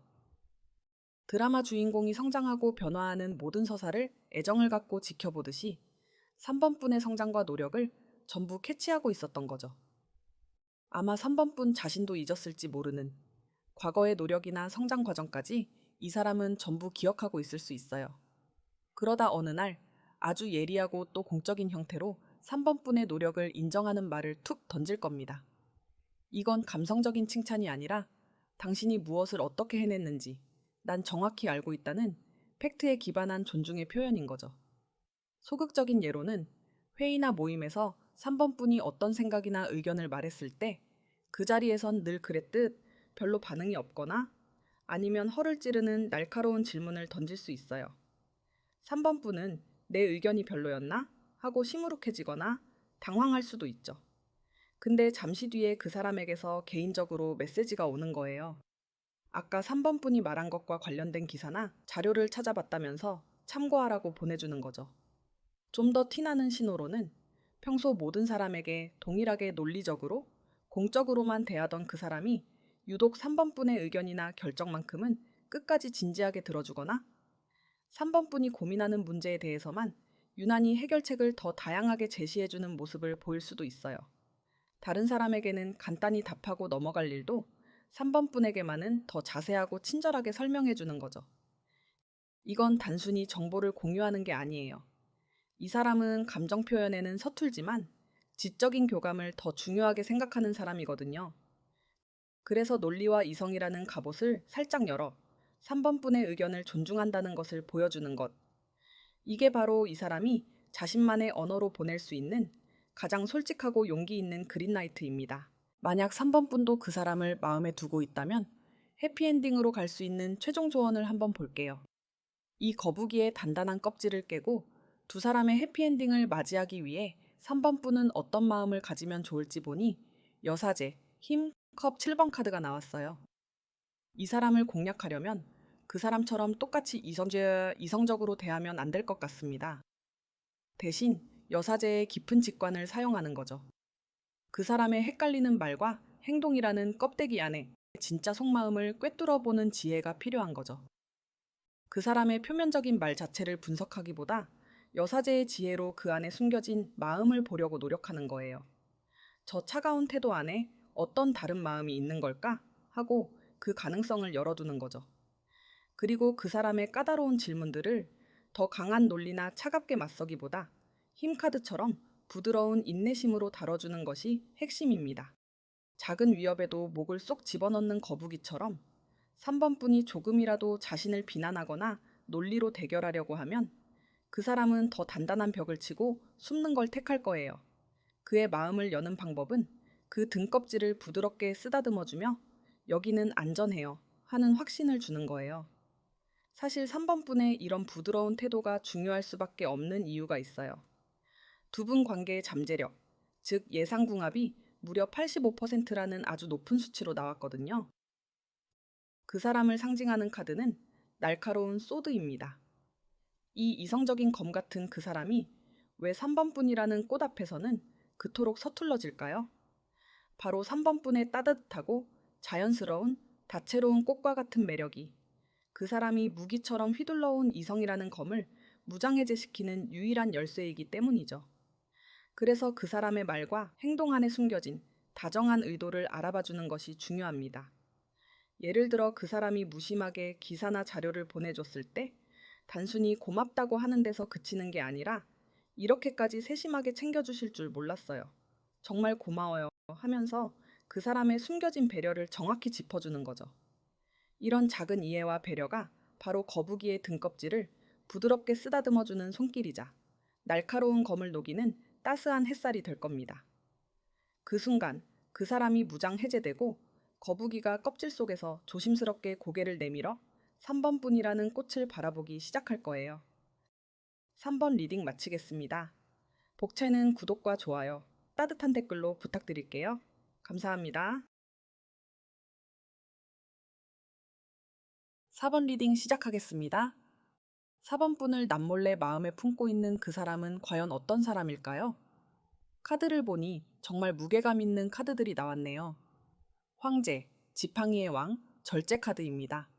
드라마 주인공이 성장하고 변화하는 모든 서사를 애정을 갖고 지켜보듯이 3번 분의 성장과 노력을 전부 캐치하고 있었던 거죠. 아마 3번 분 자신도 잊었을지 모르는 과거의 노력이나 성장 과정까지 이 사람은 전부 기억하고 있을 수 있어요. 그러다 어느 날 아주 예리하고 또 공적인 형태로 3번 분의 노력을 인정하는 말을 툭 던질 겁니다. 이건 감성적인 칭찬이 아니라 당신이 무엇을 어떻게 해냈는지 난 정확히 알고 있다는 팩트에 기반한 존중의 표현인 거죠. 소극적인 예로는 회의나 모임에서 3번 분이 어떤 생각이나 의견을 말했을 때 그 자리에선 늘 그랬듯 별로 반응이 없거나 아니면 허를 찌르는 날카로운 질문을 던질 수 있어요. 3번 분은 내 의견이 별로였나? 하고 시무룩해지거나 당황할 수도 있죠. 근데 잠시 뒤에 그 사람에게서 개인적으로 메시지가 오는 거예요. 아까 3번 분이 말한 것과 관련된 기사나 자료를 찾아봤다면서 참고하라고 보내주는 거죠. 좀 더 티나는 신호로는 평소 모든 사람에게 동일하게 논리적으로, 공적으로만 대하던 그 사람이 유독 3번분의 의견이나 결정만큼은 끝까지 진지하게 들어주거나 3번분이 고민하는 문제에 대해서만 유난히 해결책을 더 다양하게 제시해주는 모습을 보일 수도 있어요. 다른 사람에게는 간단히 답하고 넘어갈 일도 3번분에게만은 더 자세하고 친절하게 설명해주는 거죠. 이건 단순히 정보를 공유하는 게 아니에요. 이 사람은 감정 표현에는 서툴지만 지적인 교감을 더 중요하게 생각하는 사람이거든요. 그래서 논리와 이성이라는 갑옷을 살짝 열어 3번분의 의견을 존중한다는 것을 보여주는 것. 이게 바로 이 사람이 자신만의 언어로 보낼 수 있는 가장 솔직하고 용기 있는 그린라이트입니다. 만약 3번분도 그 사람을 마음에 두고 있다면 해피엔딩으로 갈 수 있는 최종 조언을 한번 볼게요. 이 거북이의 단단한 껍질을 깨고 두 사람의 해피엔딩을 맞이하기 위해 3번분은 어떤 마음을 가지면 좋을지 보니 여사제, 힘, 컵 7번 카드가 나왔어요. 이 사람을 공략하려면 그 사람처럼 똑같이 이성적으로 대하면 안 될 것 같습니다. 대신 여사제의 깊은 직관을 사용하는 거죠. 그 사람의 헷갈리는 말과 행동이라는 껍데기 안에 진짜 속마음을 꿰뚫어 보는 지혜가 필요한 거죠. 그 사람의 표면적인 말 자체를 분석하기보다 여사제의 지혜로 그 안에 숨겨진 마음을 보려고 노력하는 거예요. 저 차가운 태도 안에 어떤 다른 마음이 있는 걸까? 하고 그 가능성을 열어두는 거죠. 그리고 그 사람의 까다로운 질문들을 더 강한 논리나 차갑게 맞서기보다 힘카드처럼 부드러운 인내심으로 다뤄주는 것이 핵심입니다. 작은 위협에도 목을 쏙 집어넣는 거북이처럼 3번분이 조금이라도 자신을 비난하거나 논리로 대결하려고 하면 그 사람은 더 단단한 벽을 치고 숨는 걸 택할 거예요. 그의 마음을 여는 방법은 그 등껍질을 부드럽게 쓰다듬어주며 여기는 안전해요 하는 확신을 주는 거예요. 사실 3번분의 이런 부드러운 태도가 중요할 수밖에 없는 이유가 있어요. 두 분 관계의 잠재력, 즉 예상궁합이 무려 85%라는 아주 높은 수치로 나왔거든요. 그 사람을 상징하는 카드는 날카로운 소드입니다. 이 이성적인 검 같은 그 사람이 왜 3번분이라는 꽃 앞에서는 그토록 서툴러질까요? 바로 3번분의 따뜻하고 자연스러운 다채로운 꽃과 같은 매력이 그 사람이 무기처럼 휘둘러온 이성이라는 검을 무장해제시키는 유일한 열쇠이기 때문이죠. 그래서 그 사람의 말과 행동 안에 숨겨진 다정한 의도를 알아봐주는 것이 중요합니다. 예를 들어 그 사람이 무심하게 기사나 자료를 보내줬을 때 단순히 고맙다고 하는 데서 그치는 게 아니라 이렇게까지 세심하게 챙겨주실 줄 몰랐어요. 정말 고마워요 하면서 그 사람의 숨겨진 배려를 정확히 짚어주는 거죠. 이런 작은 이해와 배려가 바로 거북이의 등껍질을 부드럽게 쓰다듬어주는 손길이자 날카로운 검을 녹이는 따스한 햇살이 될 겁니다. 그 순간 그 사람이 무장 해제되고 거북이가 껍질 속에서 조심스럽게 고개를 내밀어 3번분이라는 꽃을 바라보기 시작할 거예요. 3번 리딩 마치겠습니다. 복채는 구독과 좋아요, 따뜻한 댓글로 부탁드릴게요. 감사합니다. 4번 리딩 시작하겠습니다. 4번분을 남몰래 마음에 품고 있는 그 사람은 과연 어떤 사람일까요? 카드를 보니 정말 무게감 있는 카드들이 나왔네요. 황제, 지팡이의 왕, 절제 카드입니다.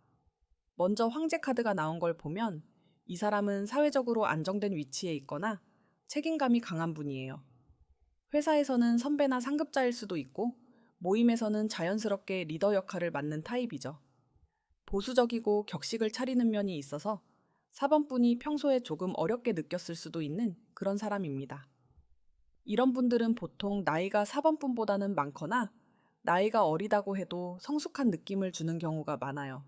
먼저 황제 카드가 나온 걸 보면 이 사람은 사회적으로 안정된 위치에 있거나 책임감이 강한 분이에요. 회사에서는 선배나 상급자일 수도 있고 모임에서는 자연스럽게 리더 역할을 맡는 타입이죠. 보수적이고 격식을 차리는 면이 있어서 4번분이 평소에 조금 어렵게 느꼈을 수도 있는 그런 사람입니다. 이런 분들은 보통 나이가 4번분보다는 많거나 나이가 어리다고 해도 성숙한 느낌을 주는 경우가 많아요.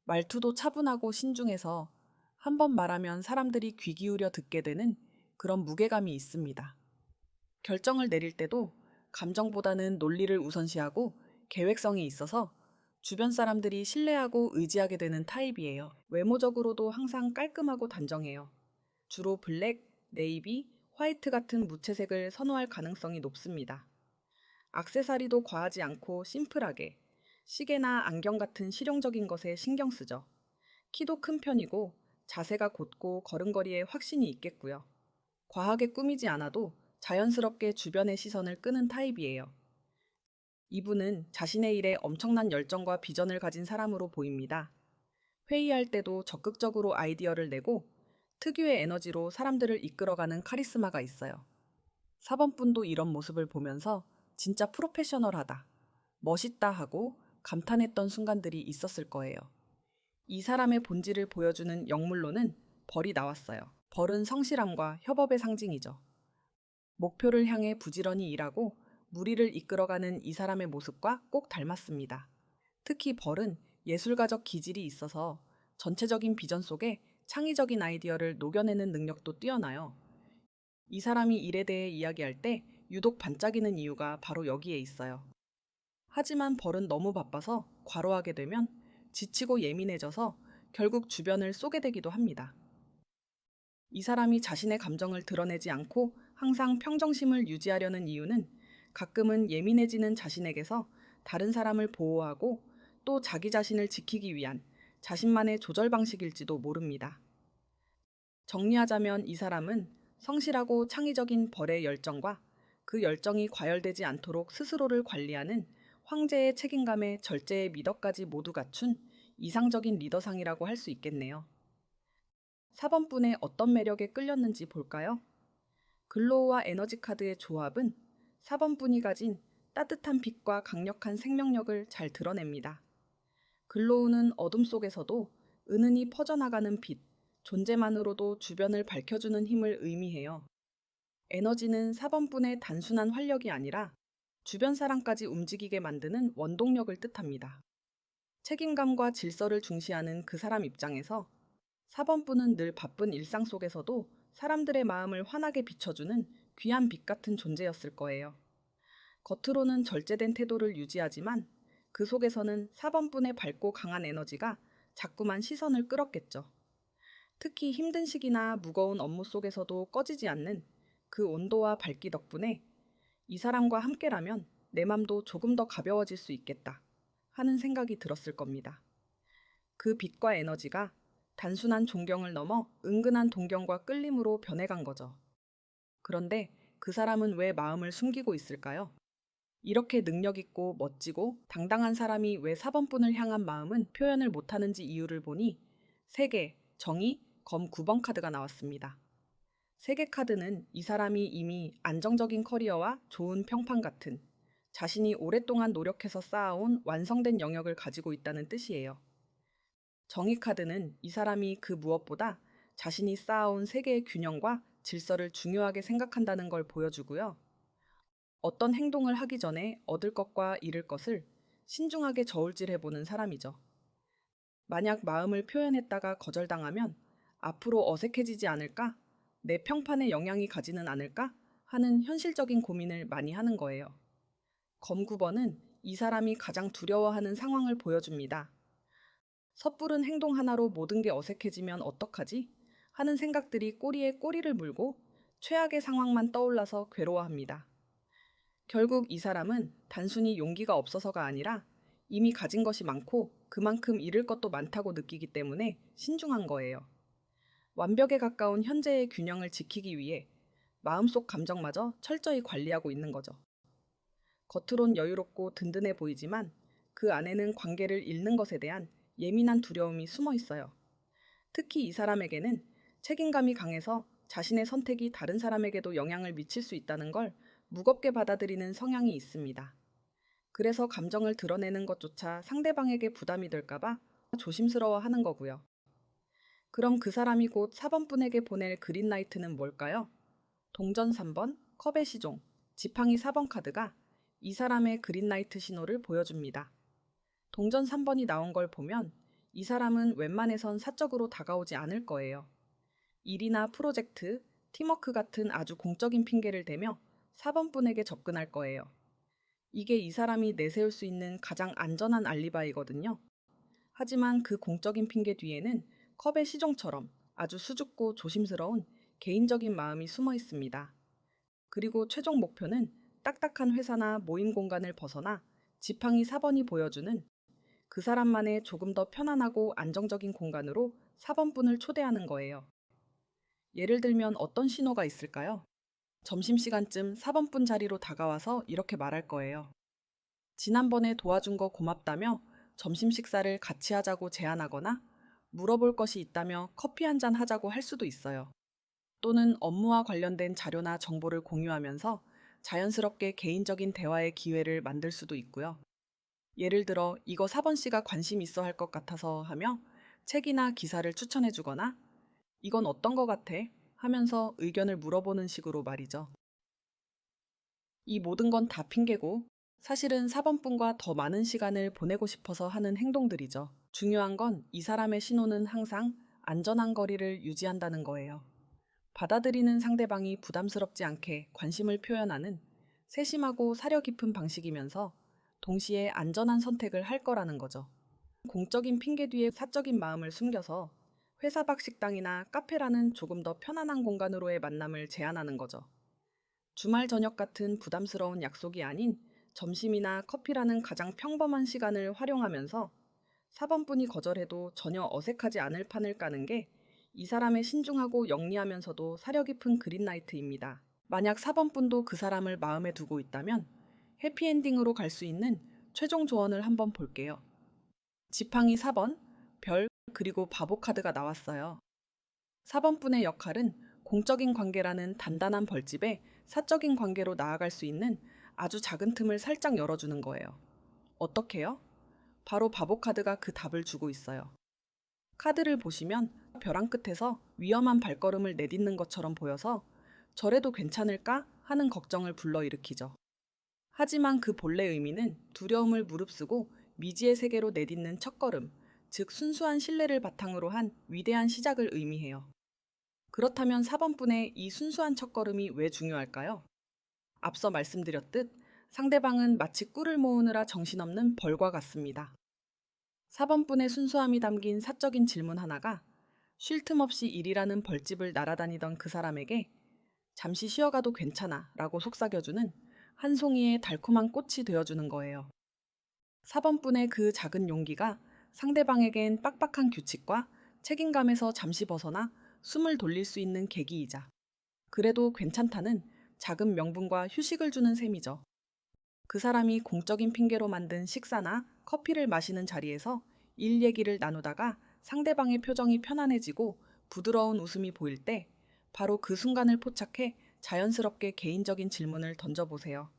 말투도 차분하고 신중해서 한 번 말하면 사람들이 귀 기울여 듣게 되는 그런 무게감이 있습니다. 결정을 내릴 때도 감정보다는 논리를 우선시하고 계획성이 있어서 주변 사람들이 신뢰하고 의지하게 되는 타입이에요. 외모적으로도 항상 깔끔하고 단정해요. 주로 블랙, 네이비, 화이트 같은 무채색을 선호할 가능성이 높습니다. 액세서리도 과하지 않고 심플하게 시계나 안경 같은 실용적인 것에 신경 쓰죠. 키도 큰 편이고 자세가 곧고 걸음걸이에 확신이 있겠고요. 과하게 꾸미지 않아도 자연스럽게 주변의 시선을 끄는 타입이에요. 이분은 자신의 일에 엄청난 열정과 비전을 가진 사람으로 보입니다. 회의할 때도 적극적으로 아이디어를 내고 특유의 에너지로 사람들을 이끌어가는 카리스마가 있어요. 4번분도 이런 모습을 보면서 진짜 프로페셔널하다, 멋있다 하고 감탄했던 순간들이 있었을 거예요. 이 사람의 본질을 보여주는 영물로는 벌이 나왔어요. 벌은 성실함과 협업의 상징이죠. 목표를 향해 부지런히 일하고 무리를 이끌어가는 이 사람의 모습과 꼭 닮았습니다. 특히 벌은 예술가적 기질이 있어서 전체적인 비전 속에 창의적인 아이디어를 녹여내는 능력도 뛰어나요. 이 사람이 일에 대해 이야기할 때 유독 반짝이는 이유가 바로 여기에 있어요. 하지만 벌은 너무 바빠서 과로하게 되면 지치고 예민해져서 결국 주변을 쏘게 되기도 합니다. 이 사람이 자신의 감정을 드러내지 않고 항상 평정심을 유지하려는 이유는 가끔은 예민해지는 자신에게서 다른 사람을 보호하고 또 자기 자신을 지키기 위한 자신만의 조절 방식일지도 모릅니다. 정리하자면 이 사람은 성실하고 창의적인 벌의 열정과 그 열정이 과열되지 않도록 스스로를 관리하는 황제의 책임감에 절제의 미덕까지 모두 갖춘 이상적인 리더상이라고 할 수 있겠네요. 4번분의 어떤 매력에 끌렸는지 볼까요? 글로우와 에너지 카드의 조합은 4번분이 가진 따뜻한 빛과 강력한 생명력을 잘 드러냅니다. 글로우는 어둠 속에서도 은은히 퍼져나가는 빛, 존재만으로도 주변을 밝혀주는 힘을 의미해요. 에너지는 4번분의 단순한 활력이 아니라 주변 사람까지 움직이게 만드는 원동력을 뜻합니다. 책임감과 질서를 중시하는 그 사람 입장에서 4번분은 늘 바쁜 일상 속에서도 사람들의 마음을 환하게 비춰주는 귀한 빛 같은 존재였을 거예요. 겉으로는 절제된 태도를 유지하지만 그 속에서는 4번분의 밝고 강한 에너지가 자꾸만 시선을 끌었겠죠. 특히 힘든 시기나 무거운 업무 속에서도 꺼지지 않는 그 온도와 밝기 덕분에 이 사람과 함께라면 내 맘도 조금 더 가벼워질 수 있겠다 하는 생각이 들었을 겁니다. 그 빛과 에너지가 단순한 존경을 넘어 은근한 동경과 끌림으로 변해간 거죠. 그런데 그 사람은 왜 마음을 숨기고 있을까요? 이렇게 능력있고 멋지고 당당한 사람이 왜 4번분을 향한 마음은 표현을 못하는지 이유를 보니 세계, 정의, 검 9번 카드가 나왔습니다. 세계 카드는 이 사람이 이미 안정적인 커리어와 좋은 평판 같은 자신이 오랫동안 노력해서 쌓아온 완성된 영역을 가지고 있다는 뜻이에요. 정의 카드는 이 사람이 그 무엇보다 자신이 쌓아온 세계의 균형과 질서를 중요하게 생각한다는 걸 보여주고요. 어떤 행동을 하기 전에 얻을 것과 잃을 것을 신중하게 저울질해보는 사람이죠. 만약 마음을 표현했다가 거절당하면 앞으로 어색해지지 않을까? 내 평판에 영향이 가지는 않을까? 하는 현실적인 고민을 많이 하는 거예요. 검 9번은 이 사람이 가장 두려워하는 상황을 보여줍니다. 섣부른 행동 하나로 모든 게 어색해지면 어떡하지? 하는 생각들이 꼬리에 꼬리를 물고 최악의 상황만 떠올라서 괴로워합니다. 결국 이 사람은 단순히 용기가 없어서가 아니라 이미 가진 것이 많고 그만큼 잃을 것도 많다고 느끼기 때문에 신중한 거예요. 완벽에 가까운 현재의 균형을 지키기 위해 마음속 감정마저 철저히 관리하고 있는 거죠. 겉으론 여유롭고 든든해 보이지만 그 안에는 관계를 잃는 것에 대한 예민한 두려움이 숨어 있어요. 특히 이 사람에게는 책임감이 강해서 자신의 선택이 다른 사람에게도 영향을 미칠 수 있다는 걸 무겁게 받아들이는 성향이 있습니다. 그래서 감정을 드러내는 것조차 상대방에게 부담이 될까봐 조심스러워 하는 거고요. 그럼 그 사람이 곧 4번분에게 보낼 그린라이트는 뭘까요? 동전 3번, 컵의 시종, 지팡이 4번 카드가 이 사람의 그린라이트 신호를 보여줍니다. 동전 3번이 나온 걸 보면 이 사람은 웬만해선 사적으로 다가오지 않을 거예요. 일이나 프로젝트, 팀워크 같은 아주 공적인 핑계를 대며 4번분에게 접근할 거예요. 이게 이 사람이 내세울 수 있는 가장 안전한 알리바이거든요. 하지만 그 공적인 핑계 뒤에는 컵의 시종처럼 아주 수줍고 조심스러운 개인적인 마음이 숨어 있습니다. 그리고 최종 목표는 딱딱한 회사나 모임 공간을 벗어나 지팡이 4번이 보여주는 그 사람만의 조금 더 편안하고 안정적인 공간으로 4번분을 초대하는 거예요. 예를 들면 어떤 신호가 있을까요? 점심시간쯤 4번분 자리로 다가와서 이렇게 말할 거예요. 지난번에 도와준 거 고맙다며 점심 식사를 같이 하자고 제안하거나 물어볼 것이 있다며 커피 한 잔 하자고 할 수도 있어요. 또는 업무와 관련된 자료나 정보를 공유하면서 자연스럽게 개인적인 대화의 기회를 만들 수도 있고요. 예를 들어 이거 4번 씨가 관심 있어 할 것 같아서 하며 책이나 기사를 추천해 주거나 이건 어떤 거 같아? 하면서 의견을 물어보는 식으로 말이죠. 이 모든 건 다 핑계고 사실은 4번분과 더 많은 시간을 보내고 싶어서 하는 행동들이죠. 중요한 건 이 사람의 신호는 항상 안전한 거리를 유지한다는 거예요. 받아들이는 상대방이 부담스럽지 않게 관심을 표현하는 세심하고 사려 깊은 방식이면서 동시에 안전한 선택을 할 거라는 거죠. 공적인 핑계 뒤에 사적인 마음을 숨겨서 회사 밖 식당이나 카페라는 조금 더 편안한 공간으로의 만남을 제안하는 거죠. 주말 저녁 같은 부담스러운 약속이 아닌 점심이나 커피라는 가장 평범한 시간을 활용하면서 4번분이 거절해도 전혀 어색하지 않을 판을 까는 게 이 사람의 신중하고 영리하면서도 사려 깊은 그린라이트입니다. 만약 4번분도 그 사람을 마음에 두고 있다면 해피엔딩으로 갈 수 있는 최종 조언을 한번 볼게요. 지팡이 4번, 별, 그리고 바보 카드가 나왔어요. 4번분의 역할은 공적인 관계라는 단단한 벌집에 사적인 관계로 나아갈 수 있는 아주 작은 틈을 살짝 열어주는 거예요. 어떻게요? 바로 바보 카드가 그 답을 주고 있어요. 카드를 보시면 벼랑 끝에서 위험한 발걸음을 내딛는 것처럼 보여서 저래도 괜찮을까 하는 걱정을 불러일으키죠. 하지만 그 본래 의미는 두려움을 무릅쓰고 미지의 세계로 내딛는 첫걸음, 즉 순수한 신뢰를 바탕으로 한 위대한 시작을 의미해요. 그렇다면 4번분의 이 순수한 첫걸음이 왜 중요할까요? 앞서 말씀드렸듯 상대방은 마치 꿀을 모으느라 정신없는 벌과 같습니다. 4번분의 순수함이 담긴 사적인 질문 하나가 쉴 틈 없이 일이라는 벌집을 날아다니던 그 사람에게 잠시 쉬어가도 괜찮아 라고 속삭여주는 한 송이의 달콤한 꽃이 되어주는 거예요. 4번분의 그 작은 용기가 상대방에겐 빡빡한 규칙과 책임감에서 잠시 벗어나 숨을 돌릴 수 있는 계기이자 그래도 괜찮다는 작은 명분과 휴식을 주는 셈이죠. 그 사람이 공적인 핑계로 만든 식사나 커피를 마시는 자리에서 일 얘기를 나누다가 상대방의 표정이 편안해지고 부드러운 웃음이 보일 때 바로 그 순간을 포착해 자연스럽게 개인적인 질문을 던져보세요.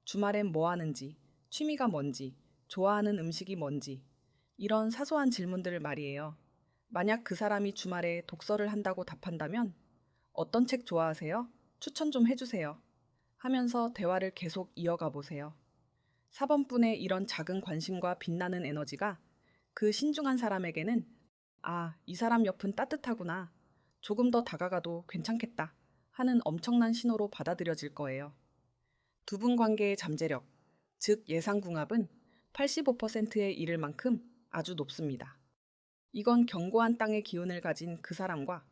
주말엔 뭐 하는지, 취미가 뭔지, 좋아하는 음식이 뭔지, 이런 사소한 질문들을 말이에요. 만약 그 사람이 주말에 독서를 한다고 답한다면 어떤 책 좋아하세요? 추천 좀 해주세요. 하면서 대화를 계속 이어가 보세요. 4번분의 이런 작은 관심과 빛나는 에너지가 그 신중한 사람에게는 아, 이 사람 옆은 따뜻하구나. 조금 더 다가가도 괜찮겠다. 하는 엄청난 신호로 받아들여질 거예요. 두 분 관계의 잠재력, 즉 예상궁합은 85%에 이를 만큼 아주 높습니다. 이건 견고한 땅의 기운을 가진 그 사람과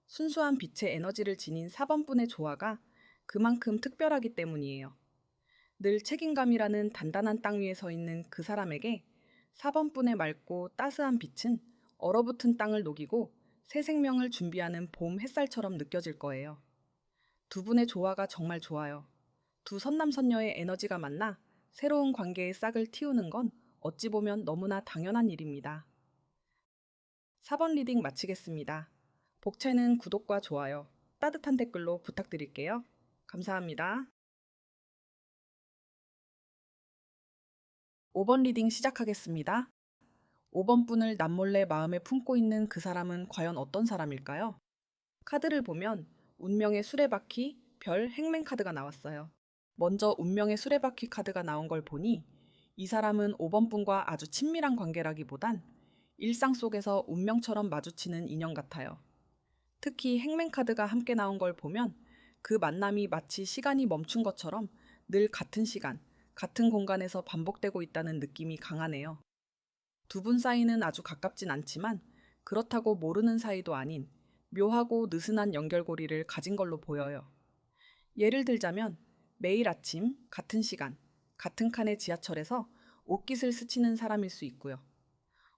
순수한 빛의 에너지를 지닌 4번분의 조화가 그만큼 특별하기 때문이에요. 늘 책임감이라는 단단한 땅 위에 서 있는 그 사람에게 4번분의 맑고 따스한 빛은 얼어붙은 땅을 녹이고 새 생명을 준비하는 봄 햇살처럼 느껴질 거예요. 두 분의 조화가 정말 좋아요. 두 선남선녀의 에너지가 만나 새로운 관계의 싹을 틔우는 건 어찌 보면 너무나 당연한 일입니다. 4번 리딩 마치겠습니다. 복채는 구독과 좋아요, 따뜻한 댓글로 부탁드릴게요. 감사합니다. 5번 리딩 시작하겠습니다. 5번 분을 남몰래 마음에 품고 있는 그 사람은 과연 어떤 사람일까요? 카드를 보면 운명의 수레바퀴, 별, 행맨 카드가 나왔어요. 먼저 운명의 수레바퀴 카드가 나온 걸 보니 이 사람은 5번 분과 아주 친밀한 관계라기보단 일상 속에서 운명처럼 마주치는 인연 같아요. 특히 행맨 카드가 함께 나온 걸 보면 그 만남이 마치 시간이 멈춘 것처럼 늘 같은 시간, 같은 공간에서 반복되고 있다는 느낌이 강하네요. 두 분 사이는 아주 가깝진 않지만 그렇다고 모르는 사이도 아닌 묘하고 느슨한 연결고리를 가진 걸로 보여요. 예를 들자면 매일 아침 같은 시간, 같은 칸의 지하철에서 옷깃을 스치는 사람일 수 있고요.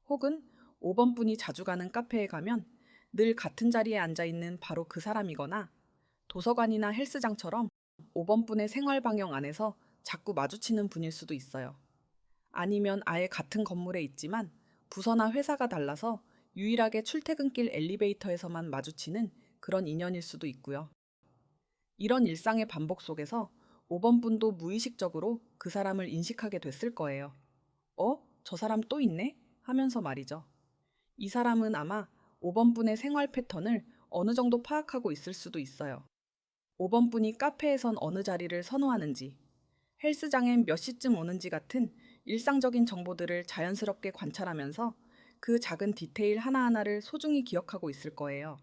혹은 5번 분이 자주 가는 카페에 가면 늘 같은 자리에 앉아 있는 바로 그 사람이거나 도서관이나 헬스장처럼 5번 분의 생활 방향 안에서 자꾸 마주치는 분일 수도 있어요. 아니면 아예 같은 건물에 있지만 부서나 회사가 달라서 유일하게 출퇴근길 엘리베이터에서만 마주치는 그런 인연일 수도 있고요. 이런 일상의 반복 속에서 5번 분도 무의식적으로 그 사람을 인식하게 됐을 거예요. 저 사람 또 있네? 하면서 말이죠. 이 사람은 아마 5번 분의 생활 패턴을 어느 정도 파악하고 있을 수도 있어요. 5번 분이 카페에선 어느 자리를 선호하는지, 헬스장엔 몇 시쯤 오는지 같은 일상적인 정보들을 자연스럽게 관찰하면서 그 작은 디테일 하나하나를 소중히 기억하고 있을 거예요.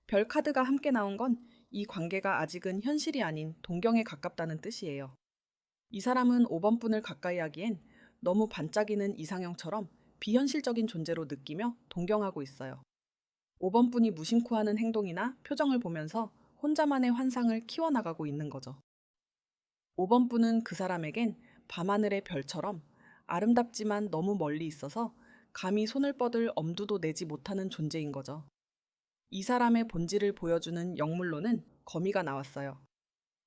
별 카드가 함께 나온 건 이 관계가 아직은 현실이 아닌 동경에 가깝다는 뜻이에요. 이 사람은 5번 분을 가까이 하기엔 너무 반짝이는 이상형처럼 비현실적인 존재로 느끼며 동경하고 있어요. 5번 분이 무심코 하는 행동이나 표정을 보면서 혼자만의 환상을 키워나가고 있는 거죠. 5번 분은 그 사람에겐 밤하늘의 별처럼 아름답지만 너무 멀리 있어서 감히 손을 뻗을 엄두도 내지 못하는 존재인 거죠. 이 사람의 본질을 보여주는 영물로는 거미가 나왔어요.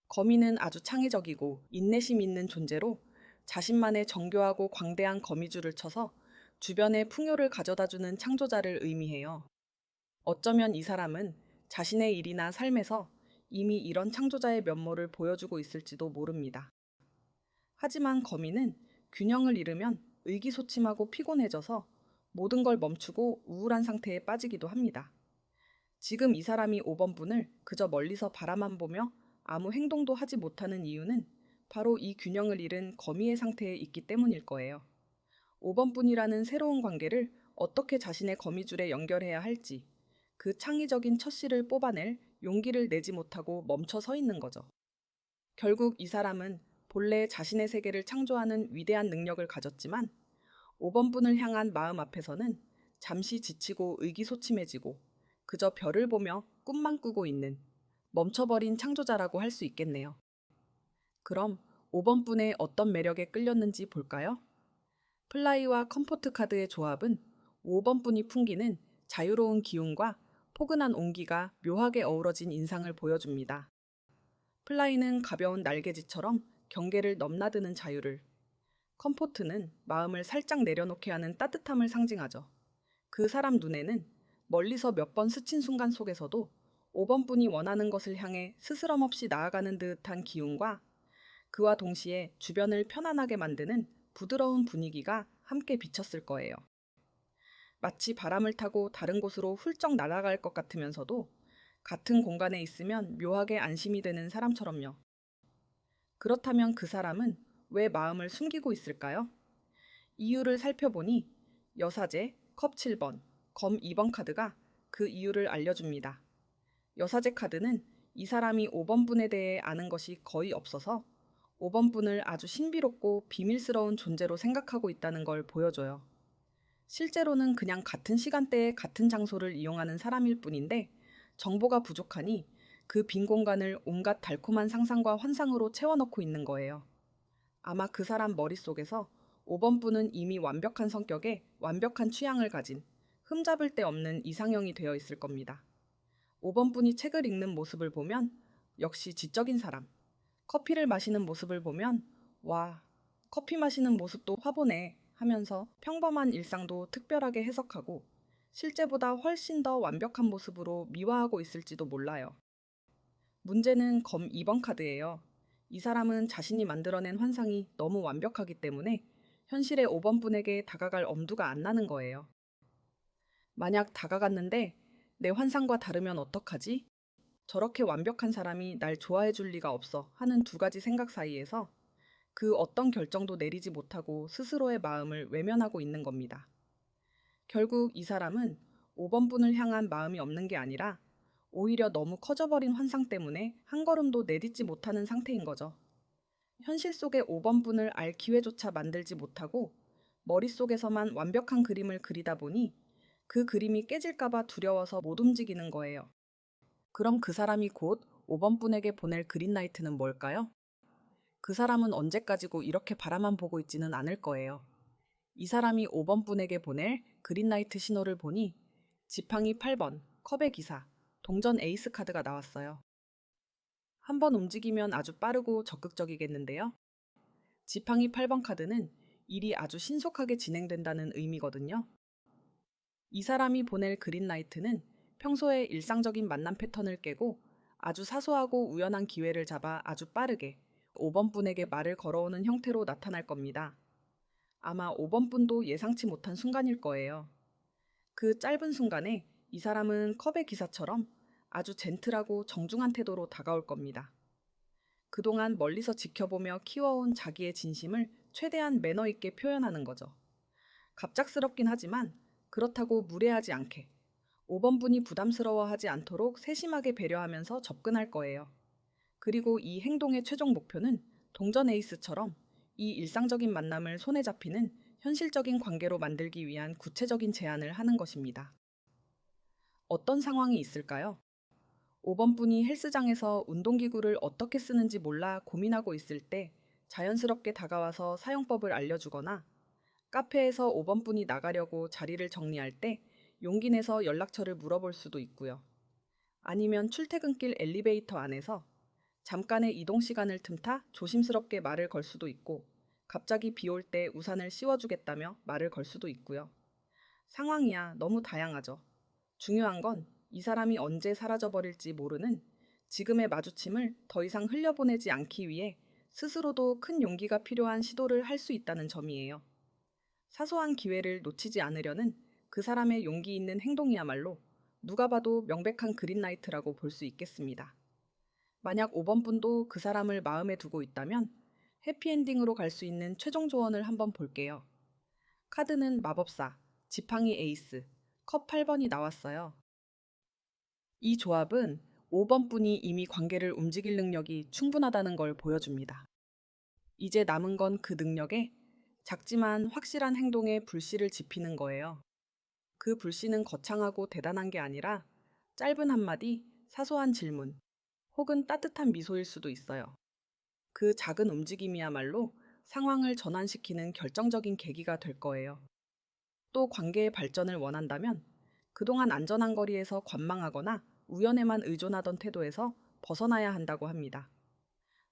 거미는 아주 창의적이고 인내심 있는 존재로 자신만의 정교하고 광대한 거미줄을 쳐서 주변에 풍요를 가져다주는 창조자를 의미해요. 어쩌면 이 사람은 자신의 일이나 삶에서 이미 이런 창조자의 면모를 보여주고 있을지도 모릅니다. 하지만 거미는 균형을 잃으면 의기소침하고 피곤해져서 모든 걸 멈추고 우울한 상태에 빠지기도 합니다. 지금 이 사람이 5번 분을 그저 멀리서 바라만 보며 아무 행동도 하지 못하는 이유는 바로 이 균형을 잃은 거미의 상태에 있기 때문일 거예요. 5번 분이라는 새로운 관계를 어떻게 자신의 거미줄에 연결해야 할지 그 창의적인 첫 씨를 뽑아낼 용기를 내지 못하고 멈춰 서 있는 거죠. 결국 이 사람은 본래 자신의 세계를 창조하는 위대한 능력을 가졌지만 5번 분을 향한 마음 앞에서는 잠시 지치고 의기소침해지고 그저 별을 보며 꿈만 꾸고 있는 멈춰버린 창조자라고 할 수 있겠네요. 그럼 5번 분의 어떤 매력에 끌렸는지 볼까요? 플라이와 컴포트 카드의 조합은 5번 분이 풍기는 자유로운 기운과 포근한 온기가 묘하게 어우러진 인상을 보여줍니다. 플라이는 가벼운 날개짓처럼 경계를 넘나드는 자유를, 컴포트는 마음을 살짝 내려놓게 하는 따뜻함을 상징하죠. 그 사람 눈에는 멀리서 몇 번 스친 순간 속에서도 5번 분이 원하는 것을 향해 스스럼 없이 나아가는 듯한 기운과 그와 동시에 주변을 편안하게 만드는 부드러운 분위기가 함께 비쳤을 거예요. 마치 바람을 타고 다른 곳으로 훌쩍 날아갈 것 같으면서도 같은 공간에 있으면 묘하게 안심이 되는 사람처럼요. 그렇다면 그 사람은 왜 마음을 숨기고 있을까요? 이유를 살펴보니 여사제, 컵 7번, 검 2번 카드가 그 이유를 알려줍니다. 여사제 카드는 이 사람이 5번 분에 대해 아는 것이 거의 없어서 5번 분을 아주 신비롭고 비밀스러운 존재로 생각하고 있다는 걸 보여줘요. 실제로는 그냥 같은 시간대에 같은 장소를 이용하는 사람일 뿐인데 정보가 부족하니 그 빈 공간을 온갖 달콤한 상상과 환상으로 채워넣고 있는 거예요. 아마 그 사람 머릿속에서 5번 분은 이미 완벽한 성격에 완벽한 취향을 가진 흠잡을 데 없는 이상형이 되어 있을 겁니다. 5번 분이 책을 읽는 모습을 보면 역시 지적인 사람, 커피를 마시는 모습을 보면 와, 커피 마시는 모습도 화보네 하면서 평범한 일상도 특별하게 해석하고 실제보다 훨씬 더 완벽한 모습으로 미화하고 있을지도 몰라요. 문제는 검 2번 카드예요. 이 사람은 자신이 만들어낸 환상이 너무 완벽하기 때문에 현실의 5번 분에게 다가갈 엄두가 안 나는 거예요. 만약 다가갔는데 내 환상과 다르면 어떡하지? 저렇게 완벽한 사람이 날 좋아해 줄 리가 없어 하는 두 가지 생각 사이에서 그 어떤 결정도 내리지 못하고 스스로의 마음을 외면하고 있는 겁니다. 결국 이 사람은 5번 분을 향한 마음이 없는 게 아니라 오히려 너무 커져버린 환상 때문에 한 걸음도 내딛지 못하는 상태인 거죠. 현실 속의 5번 분을 알 기회조차 만들지 못하고 머릿속에서만 완벽한 그림을 그리다 보니 그 그림이 깨질까봐 두려워서 못 움직이는 거예요. 그럼 그 사람이 곧 5번 분에게 보낼 그린라이트는 뭘까요? 그 사람은 언제까지고 이렇게 바라만 보고 있지는 않을 거예요. 이 사람이 5번 분에게 보낼 그린라이트 신호를 보니 지팡이 8번, 컵의 기사, 동전 에이스 카드가 나왔어요. 한번 움직이면 아주 빠르고 적극적이겠는데요. 지팡이 8번 카드는 일이 아주 신속하게 진행된다는 의미거든요. 이 사람이 보낼 그린라이트는 평소에 일상적인 만남 패턴을 깨고 아주 사소하고 우연한 기회를 잡아 아주 빠르게 5번 분에게 말을 걸어오는 형태로 나타날 겁니다. 아마 5번 분도 예상치 못한 순간일 거예요. 그 짧은 순간에 이 사람은 컵의 기사처럼 아주 젠틀하고 정중한 태도로 다가올 겁니다. 그동안 멀리서 지켜보며 키워온 자기의 진심을 최대한 매너 있게 표현하는 거죠. 갑작스럽긴 하지만 그렇다고 무례하지 않게 5번 분이 부담스러워하지 않도록 세심하게 배려하면서 접근할 거예요. 그리고 이 행동의 최종 목표는 동전 에이스처럼 이 일상적인 만남을 손에 잡히는 현실적인 관계로 만들기 위한 구체적인 제안을 하는 것입니다. 어떤 상황이 있을까요? 5번 분이 헬스장에서 운동기구를 어떻게 쓰는지 몰라 고민하고 있을 때 자연스럽게 다가와서 사용법을 알려주거나 카페에서 5번 분이 나가려고 자리를 정리할 때 용기 내서 연락처를 물어볼 수도 있고요. 아니면 출퇴근길 엘리베이터 안에서 잠깐의 이동 시간을 틈타 조심스럽게 말을 걸 수도 있고 갑자기 비 올 때 우산을 씌워주겠다며 말을 걸 수도 있고요. 상황이야 너무 다양하죠. 중요한 건 이 사람이 언제 사라져버릴지 모르는 지금의 마주침을 더 이상 흘려보내지 않기 위해 스스로도 큰 용기가 필요한 시도를 할 수 있다는 점이에요. 사소한 기회를 놓치지 않으려는 그 사람의 용기 있는 행동이야말로 누가 봐도 명백한 그린라이트라고 볼 수 있겠습니다. 만약 5번 분도 그 사람을 마음에 두고 있다면 해피엔딩으로 갈 수 있는 최종 조언을 한번 볼게요. 카드는 마법사, 지팡이 에이스, 컵 8번이 나왔어요. 이 조합은 5번 분이 이미 관계를 움직일 능력이 충분하다는 걸 보여줍니다. 이제 남은 건 그 능력에 작지만 확실한 행동에 불씨를 지피는 거예요. 그 불씨는 거창하고 대단한 게 아니라 짧은 한마디, 사소한 질문, 혹은 따뜻한 미소일 수도 있어요. 그 작은 움직임이야말로 상황을 전환시키는 결정적인 계기가 될 거예요. 또 관계의 발전을 원한다면 그동안 안전한 거리에서 관망하거나 우연에만 의존하던 태도에서 벗어나야 한다고 합니다.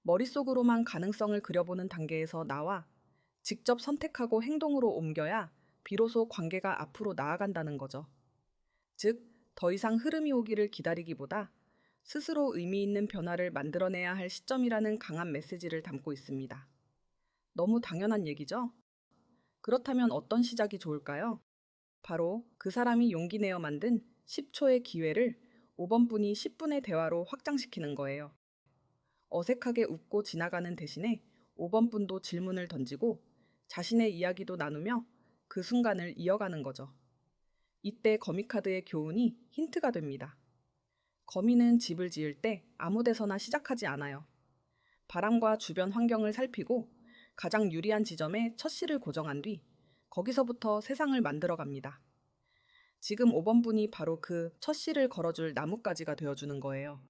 머릿속으로만 가능성을 그려보는 단계에서 나와 직접 선택하고 행동으로 옮겨야 비로소 관계가 앞으로 나아간다는 거죠. 즉, 더 이상 흐름이 오기를 기다리기보다 스스로 의미 있는 변화를 만들어내야 할 시점이라는 강한 메시지를 담고 있습니다. 너무 당연한 얘기죠? 그렇다면 어떤 시작이 좋을까요? 바로 그 사람이 용기 내어 만든 10초의 기회를 5번 분이 10분의 대화로 확장시키는 거예요. 어색하게 웃고 지나가는 대신에 5번 분도 질문을 던지고 자신의 이야기도 나누며 그 순간을 이어가는 거죠. 이때 거미카드의 교훈이 힌트가 됩니다. 거미는 집을 지을 때 아무 데서나 시작하지 않아요. 바람과 주변 환경을 살피고 가장 유리한 지점에 첫 실을 고정한 뒤 거기서부터 세상을 만들어 갑니다. 지금 5번 분이 바로 그 첫 실을 걸어줄 나뭇가지가 되어주는 거예요.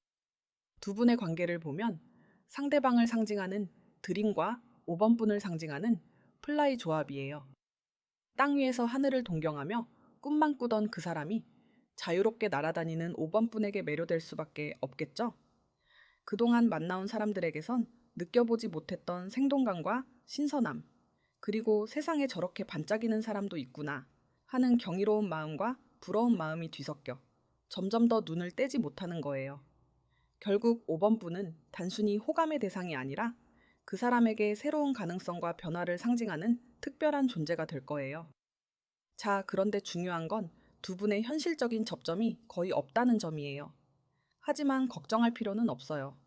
두 분의 관계를 보면 상대방을 상징하는 드림과 5번 분을 상징하는 플라이 조합이에요. 땅 위에서 하늘을 동경하며 꿈만 꾸던 그 사람이 자유롭게 날아다니는 5번 분에게 매료될 수밖에 없겠죠? 그동안 만나온 사람들에게선 느껴보지 못했던 생동감과 신선함, 그리고 세상에 저렇게 반짝이는 사람도 있구나 하는 경이로운 마음과 부러운 마음이 뒤섞여 점점 더 눈을 떼지 못하는 거예요. 결국 5번 분은 단순히 호감의 대상이 아니라 그 사람에게 새로운 가능성과 변화를 상징하는 특별한 존재가 될 거예요. 자, 그런데 중요한 건 두 분의 현실적인 접점이 거의 없다는 점이에요. 하지만 걱정할 필요는 없어요.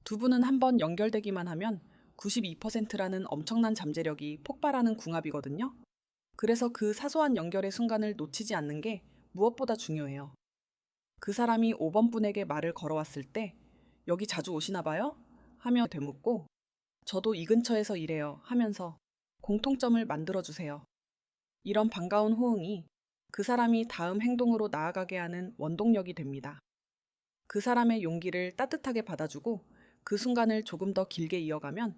두 분은 한번 연결되기만 하면 92%라는 엄청난 잠재력이 폭발하는 궁합이거든요. 그래서 그 사소한 연결의 순간을 놓치지 않는 게 무엇보다 중요해요. 그 사람이 5번 분에게 말을 걸어왔을 때 여기 자주 오시나 봐요? 하며 되묻고 저도 이 근처에서 일해요 하면서 공통점을 만들어주세요. 이런 반가운 호응이 그 사람이 다음 행동으로 나아가게 하는 원동력이 됩니다. 그 사람의 용기를 따뜻하게 받아주고 그 순간을 조금 더 길게 이어가면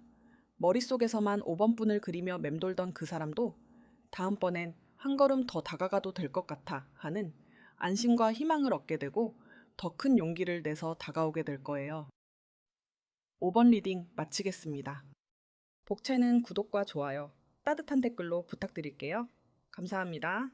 머릿속에서만 5번 분을 그리며 맴돌던 그 사람도 다음번엔 한 걸음 더 다가가도 될 것 같아 하는 안심과 희망을 얻게 되고 더 큰 용기를 내서 다가오게 될 거예요. 5번 리딩 마치겠습니다. 복채는 구독과 좋아요, 따뜻한 댓글로 부탁드릴게요. 감사합니다.